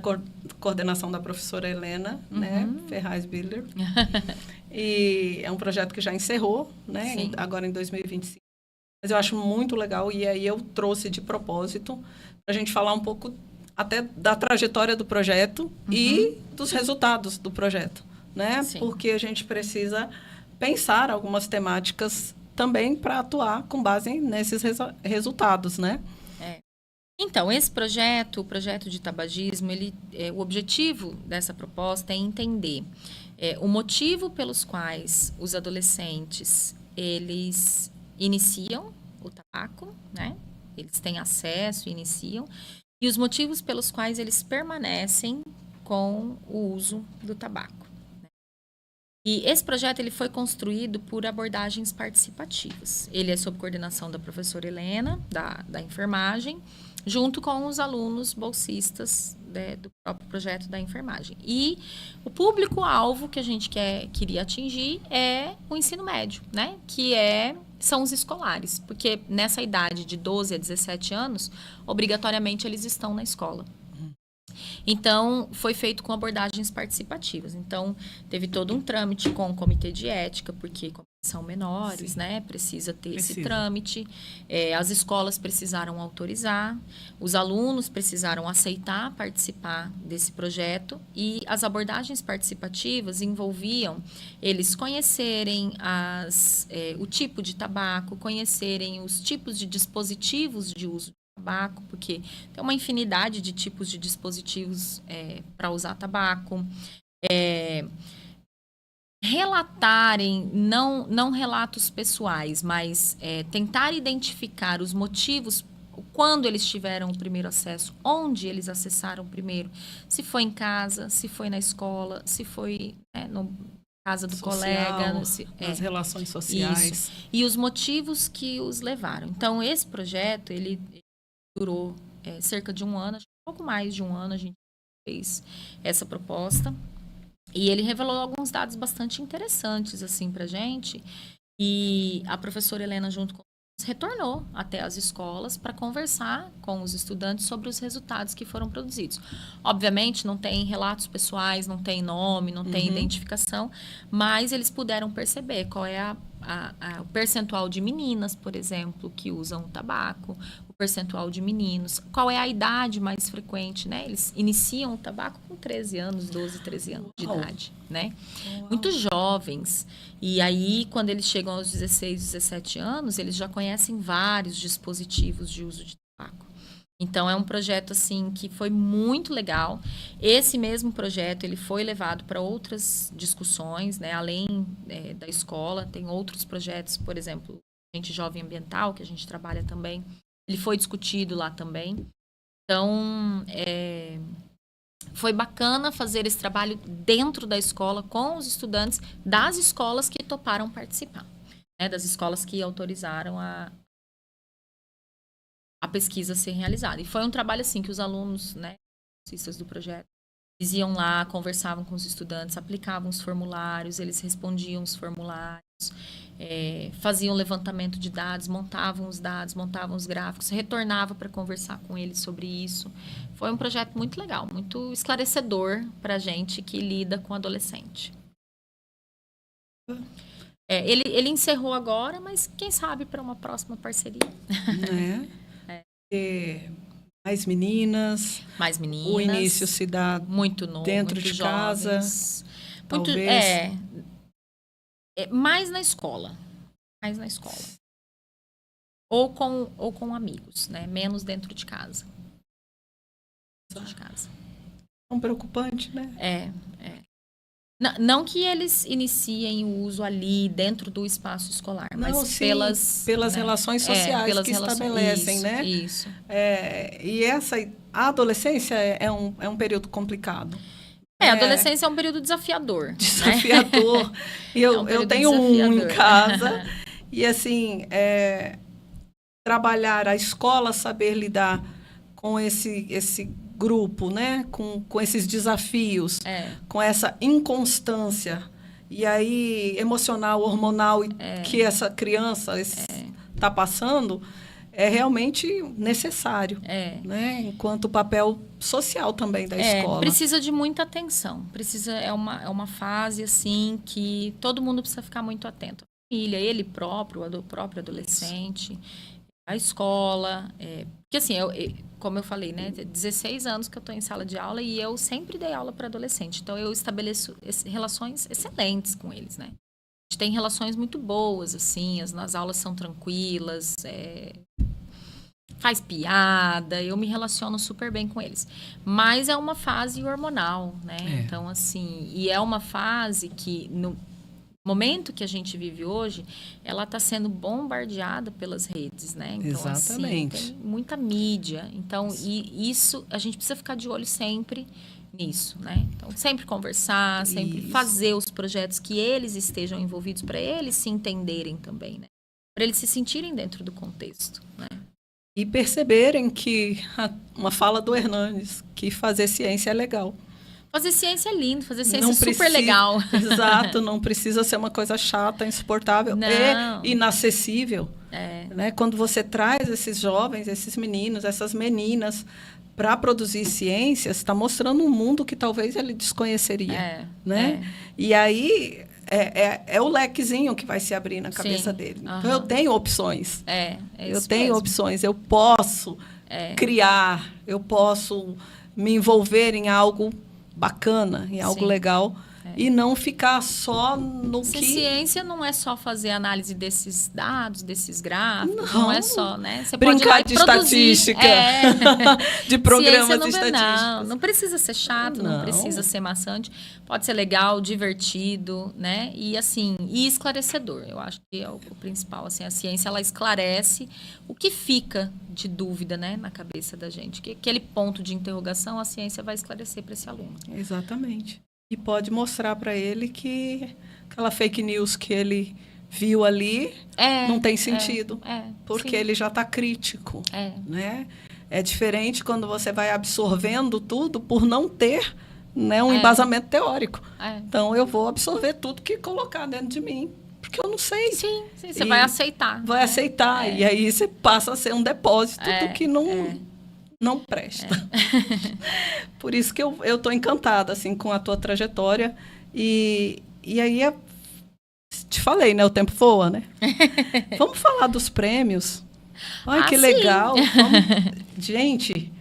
coordenação da professora Helena, né, Ferraz Biller. E é um projeto que já encerrou, né, agora em 2025. Mas eu acho muito legal e aí eu trouxe de propósito para a gente falar um pouco até da trajetória do projeto e dos resultados do projeto, né? Sim. Porque a gente precisa pensar algumas temáticas também para atuar com base nesses resultados, né? Então, esse projeto, o projeto de tabagismo, o objetivo dessa proposta é entender o motivo pelos quais os adolescentes, eles iniciam o tabaco, né? Eles têm acesso, iniciam, e os motivos pelos quais eles permanecem com o uso do tabaco. E esse projeto ele foi construído por abordagens participativas. Ele é sob coordenação da professora Helena, da enfermagem, junto com os alunos bolsistas do próprio projeto da enfermagem. E o público-alvo que a gente queria atingir é o ensino médio, né? Que são os escolares, porque nessa idade de 12 a 17 anos, obrigatoriamente eles estão na escola. Então, foi feito com abordagens participativas. Então, teve todo um trâmite com o comitê de ética, porque como são menores, né, precisa ter esse trâmite. As escolas precisaram autorizar, os alunos precisaram aceitar participar desse projeto e as abordagens participativas envolviam eles conhecerem o tipo de tabaco, conhecerem os tipos de dispositivos de uso tabaco, porque tem uma infinidade de tipos de dispositivos para usar tabaco. Relatarem, não relatos pessoais, mas tentar identificar os motivos, quando eles tiveram o primeiro acesso, onde eles acessaram primeiro, se foi em casa, se foi na escola, se foi no casa do colega, nas relações sociais. Isso. E os motivos que os levaram. Então, esse projeto, ele durou cerca de 1 ano, acho que um pouco mais de 1 ano a gente fez essa proposta. E ele revelou alguns dados bastante interessantes, assim, pra gente. E a professora Helena, junto com nós, retornou até as escolas para conversar com os estudantes sobre os resultados que foram produzidos. Obviamente, não tem relatos pessoais, não tem nome, não tem identificação, mas eles puderam perceber qual é o percentual de meninas, por exemplo, que usam tabaco, o percentual de meninos, qual é a idade mais frequente, né? Eles iniciam o tabaco com 13 anos, 12, 13 anos de idade, né? Muito jovens. E aí, quando eles chegam aos 16, 17 anos, eles já conhecem vários dispositivos de uso de tabaco. Então, é um projeto, assim, que foi muito legal. Esse mesmo projeto, ele foi levado para outras discussões, né? Além da escola, tem outros projetos, por exemplo, Gente Jovem Ambiental, que a gente trabalha também. Ele foi discutido lá também. Então, foi bacana fazer esse trabalho dentro da escola com os estudantes das escolas que toparam participar, né? Das escolas que autorizaram a pesquisa ser realizada. E foi um trabalho assim que os alunos, né, do projeto, eles iam lá, conversavam com os estudantes, aplicavam os formulários, eles respondiam os formulários, faziam levantamento de dados, montavam os dados, montavam os gráficos, retornava para conversar com eles sobre isso. Foi um projeto muito legal, muito esclarecedor para a gente que lida com adolescente. Ele encerrou agora, mas quem sabe para uma próxima parceria. Mais meninas. Mais meninas. O início se dá muito novo, dentro muito de jovens, casa. Muito, talvez. Mais na escola. Mais na escola. Ou com amigos, né? Menos dentro de casa. Dentro de casa. É um preocupante, né? Não que eles iniciem o uso ali dentro do espaço escolar, não, mas sim, pelas né? Relações sociais pelas que estabelecem, isso, né? Isso. E a adolescência é um período complicado. A adolescência é um período desafiador. Desafiador. Né? E eu tenho um em casa. E, assim, trabalhar a escola, saber lidar com esse grupo, né? Com esses desafios, com essa inconstância. E aí, emocional, hormonal, que essa criança está passando, é realmente necessário, né? Enquanto papel social também da escola. Precisa de muita atenção. É uma fase, assim, que todo mundo precisa ficar muito atento. A família, ele próprio, o próprio adolescente, a escola. Porque, assim, como eu falei, né? 16 anos que eu estou em sala de aula e eu sempre dei aula para adolescente. Então, eu estabeleço relações excelentes com eles, né? A gente tem relações muito boas, assim, as aulas são tranquilas, faz piada, eu me relaciono super bem com eles. Mas é uma fase hormonal, né? Então, assim, e é uma fase que, no momento que a gente vive hoje, ela está sendo bombardeada pelas redes, né? Então, exatamente. Assim, tem muita mídia. Então, e isso, a gente precisa ficar de olho sempre nisso, né? Então, sempre conversar, sempre fazer os projetos que eles estejam envolvidos para eles se entenderem também, né? Para eles se sentirem dentro do contexto, né? E perceberem que uma fala do Hernandes, que fazer ciência é legal. Fazer ciência é lindo, fazer ciência é super legal. Exato, não precisa ser uma coisa chata, insuportável e inacessível. Né? Quando você traz esses jovens, esses meninos, essas meninas para produzir ciência, você está mostrando um mundo que talvez ele desconheceria. Né? E aí é o lequezinho que vai se abrir na cabeça dele. Então, eu tenho opções. Eu tenho opções. Eu posso criar, eu posso me envolver em algo bacana, em algo legal. E não ficar só no que... Ciência não é só fazer análise desses dados, desses gráficos. Não é só, né? Você brincar pode de estatística. De programas de estatística. Não precisa ser chato, não precisa ser maçante. Pode ser legal, divertido, né? E, assim, esclarecedor. Eu acho que é o principal. Assim, a ciência, ela esclarece o que fica de dúvida, né? Na cabeça da gente. Que aquele ponto de interrogação, a ciência vai esclarecer para esse aluno. Exatamente. E pode mostrar para ele que aquela fake news que ele viu ali não tem sentido, porque ele já está crítico. Né? É diferente quando você vai absorvendo tudo por não ter, né, um embasamento teórico. Então, eu vou absorver tudo que colocar dentro de mim, porque eu não sei. Sim, você vai aceitar. Vai aceitar, e aí você passa a ser um depósito do que não presta. Por isso que eu estou encantada assim, com a tua trajetória. E aí, te falei, né? O tempo voa, né? Vamos falar dos prêmios? Ai, que sim. legal. Gente,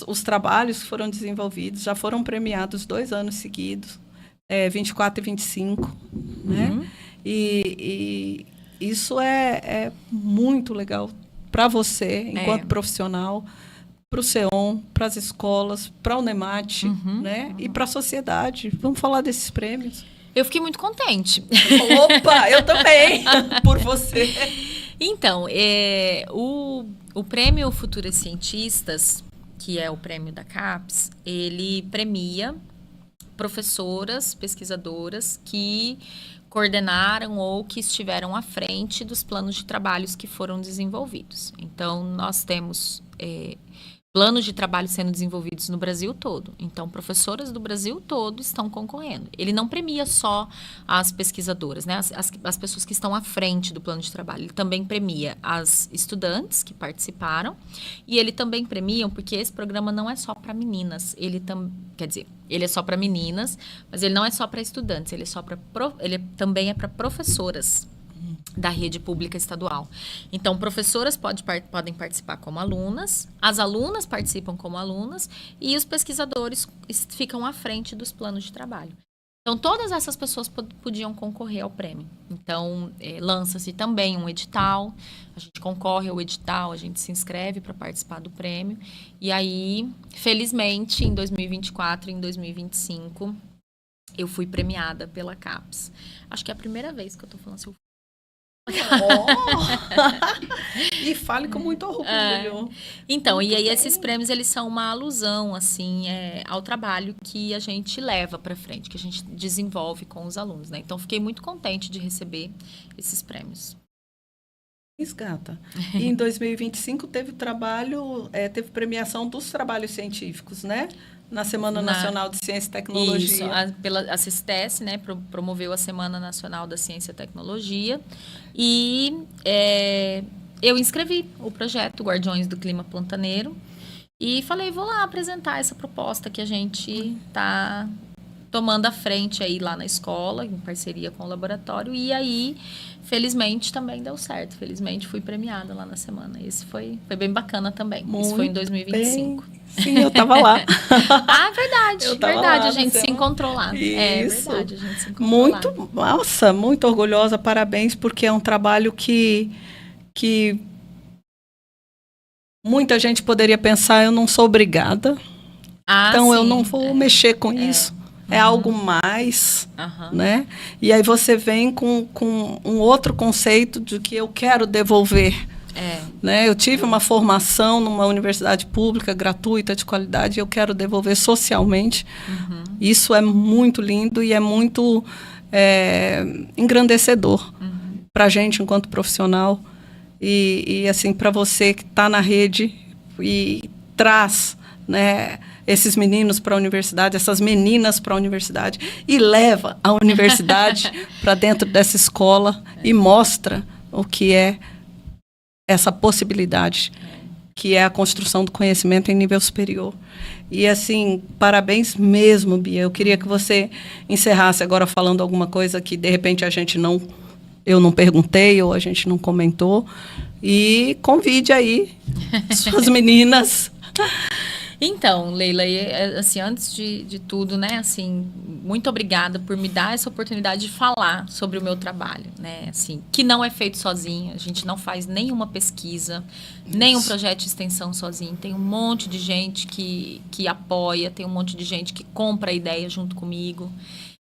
os trabalhos que foram desenvolvidos já foram premiados 2 anos seguidos, 24 e 25, né? E isso é muito legal para você, enquanto profissional, para o SEON, para as escolas, para a Unemate, né? E para a sociedade. Vamos falar desses prêmios. Eu fiquei muito contente. Opa, eu também, por você. Então, o Prêmio Futuras Cientistas, que é o prêmio da CAPES, ele premia professoras, pesquisadoras que coordenaram ou que estiveram à frente dos planos de trabalhos que foram desenvolvidos. Então, nós temos planos de trabalho sendo desenvolvidos no Brasil todo. Então, professoras do Brasil todo estão concorrendo. Ele não premia só as pesquisadoras, né? As pessoas que estão à frente do plano de trabalho. Ele também premia as estudantes que participaram. E ele também premia, porque esse programa não é só para meninas. Quer dizer, ele é só para meninas, mas ele não é só para estudantes. Ele também é para professoras da rede pública estadual. Então, professoras podem participar como alunas, as alunas participam como alunas e os pesquisadores ficam à frente dos planos de trabalho. Então, todas essas pessoas podiam concorrer ao prêmio. Então, lança-se também um edital, a gente concorre ao edital, a gente se inscreve para participar do prêmio. E aí, felizmente, em 2024 e em 2025, eu fui premiada pela CAPES. Acho que é a primeira vez que eu estou falando assim. E fale com muito orgulho. Então, muito e aí bem. Esses prêmios, eles são uma alusão, assim, ao trabalho que a gente leva para frente, que a gente desenvolve com os alunos, né? Então, fiquei muito contente de receber esses prêmios. Gata. E em 2025 teve premiação dos trabalhos científicos, né? Na Semana Nacional de Ciência e Tecnologia. Isso, a CISTES, né, promoveu a Semana Nacional da Ciência e Tecnologia. E eu inscrevi o projeto Guardiões do Clima Pantaneiro e falei, vou lá apresentar essa proposta que a gente está tomando à frente aí lá na escola, em parceria com o laboratório. E aí, felizmente, também deu certo. Felizmente, fui premiada lá na semana. Esse foi bem bacana também. Muito Isso foi em 2025. Bem. Sim, eu estava lá. Verdade. Verdade, a gente se encontrou lá. Isso. Verdade, a gente se encontrou lá. Nossa, muito orgulhosa, parabéns, porque é um trabalho que muita gente poderia pensar, eu não sou obrigada, então sim, eu não vou mexer com isso. É algo mais, né? E aí você vem com um outro conceito de que eu quero devolver. Né? Eu tive uma formação numa universidade pública, gratuita, de qualidade, e eu quero devolver socialmente. Isso é muito lindo e é muito engrandecedor para a gente enquanto profissional. E assim, para você que está na rede e traz, né, esses meninos para a universidade, essas meninas para a universidade, e leva a universidade para dentro dessa escola e mostra o que é essa possibilidade, que é a construção do conhecimento em nível superior. E, assim, parabéns mesmo, Bia. Eu queria que você encerrasse agora falando alguma coisa que, de repente, eu não perguntei ou a gente não comentou. E convide aí suas meninas. Então, Leila, assim, antes de tudo, né, assim, muito obrigada por me dar essa oportunidade de falar sobre o meu trabalho, né, assim, que não é feito sozinho, a gente não faz nenhuma pesquisa, nenhum projeto de extensão sozinho, tem um monte de gente que apoia, tem um monte de gente que compra a ideia junto comigo,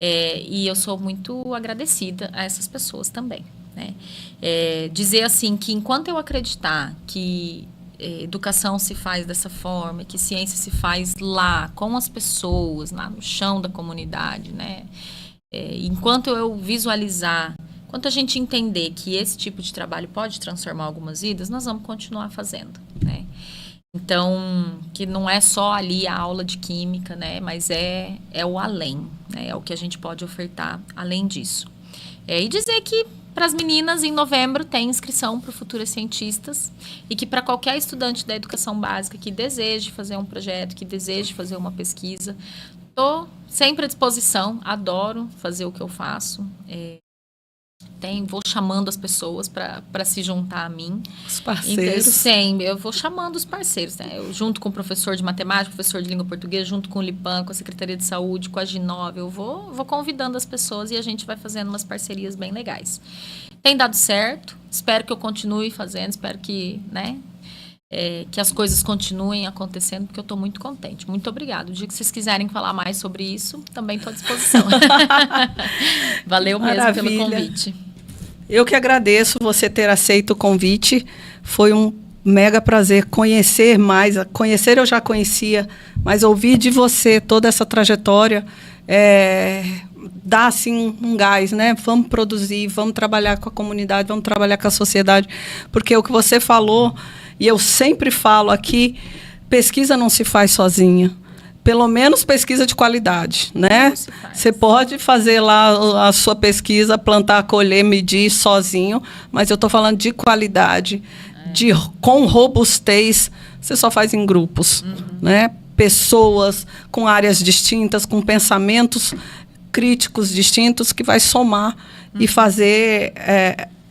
e eu sou muito agradecida a essas pessoas também, né, dizer assim que enquanto eu acreditar que educação se faz dessa forma, que ciência se faz lá, com as pessoas, lá no chão da comunidade, né? Enquanto eu visualizar, enquanto a gente entender que esse tipo de trabalho pode transformar algumas vidas, nós vamos continuar fazendo, né? Então, que não é só ali a aula de química, né? Mas é o além, né? É o que a gente pode ofertar além disso. E dizer que para as meninas, em novembro, tem inscrição para Futuras Cientistas e que para qualquer estudante da educação básica que deseje fazer um projeto, que deseje fazer uma pesquisa, Estou sempre à disposição, adoro fazer o que eu faço. Vou chamando as pessoas para se juntar a mim. Os parceiros. Então, eu vou chamando os parceiros, né? Eu, junto com o professor de matemática, professor de língua portuguesa, junto com o Lipan, com a Secretaria de Saúde, com a Ginove, eu vou convidando as pessoas e a gente vai fazendo umas parcerias bem legais. Tem dado certo, espero que eu continue fazendo, espero que, né, que as coisas continuem acontecendo, porque eu estou muito contente. Muito obrigada. O dia que vocês quiserem falar mais sobre isso, também estou à disposição. Valeu mesmo. Maravilha. Pelo convite. Eu que agradeço você ter aceito o convite. Foi um mega prazer conhecer mais. Conhecer eu já conhecia, mas ouvir de você toda essa trajetória dá, assim, um gás, né? Vamos produzir, vamos trabalhar com a comunidade, vamos trabalhar com a sociedade, porque o que você falou, e eu sempre falo aqui, pesquisa não se faz sozinha. Pelo menos pesquisa de qualidade, né? Você pode fazer lá a sua pesquisa, plantar, colher, medir sozinho, mas eu estou falando de qualidade, com robustez, você só faz em grupos, né? Pessoas com áreas distintas, com pensamentos críticos distintos, que vai somar e fazer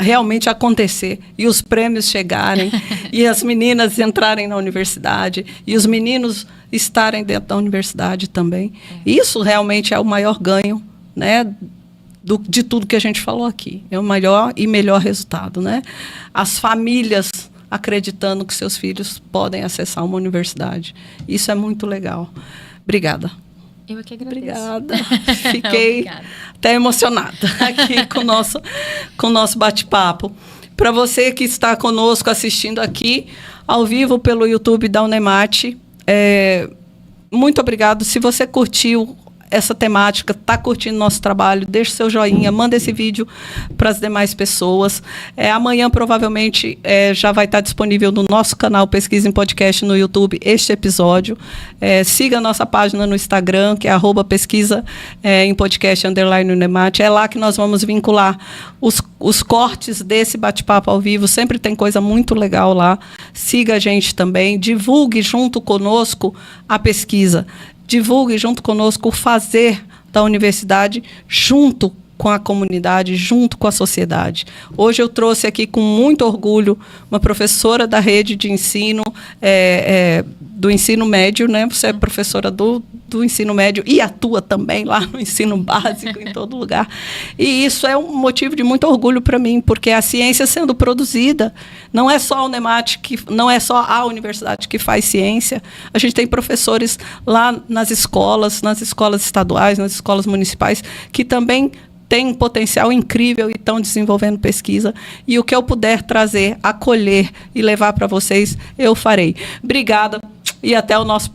realmente acontecer, e os prêmios chegarem, e as meninas entrarem na universidade, e os meninos estarem dentro da universidade também. Isso realmente é o maior ganho, né, de tudo que a gente falou aqui. É o maior e melhor resultado, né? As famílias acreditando que seus filhos podem acessar uma universidade. Isso é muito legal. Obrigada. Eu é que agradeço. Obrigada. Fiquei até emocionada aqui com o nosso bate-papo. Para você que está conosco assistindo aqui, ao vivo pelo YouTube da Unemate, muito obrigado. Se você curtiu essa temática, está curtindo nosso trabalho, deixe seu joinha, manda esse vídeo para as demais pessoas. Amanhã, provavelmente, já vai estar disponível no nosso canal Pesquisa em Podcast no YouTube este episódio. Siga a nossa página no Instagram, que é @pesquisa em podcast _Unemate. É lá que nós vamos vincular os cortes desse bate-papo ao vivo. Sempre tem coisa muito legal lá. Siga a gente também, divulgue junto conosco a pesquisa. Divulgue junto conosco o fazer da universidade, junto com a comunidade, junto com a sociedade. Hoje eu trouxe aqui com muito orgulho uma professora da rede de ensino, do ensino médio, né? Você é professora do ensino médio e atua também lá no ensino básico, em todo lugar. E isso é um motivo de muito orgulho para mim, porque a ciência sendo produzida, não é só a Unemate, não é só a universidade que faz ciência. A gente tem professores lá nas escolas estaduais, nas escolas municipais, que também têm um potencial incrível e estão desenvolvendo pesquisa. E o que eu puder trazer, acolher e levar para vocês, eu farei. Obrigada e até o nosso próximo.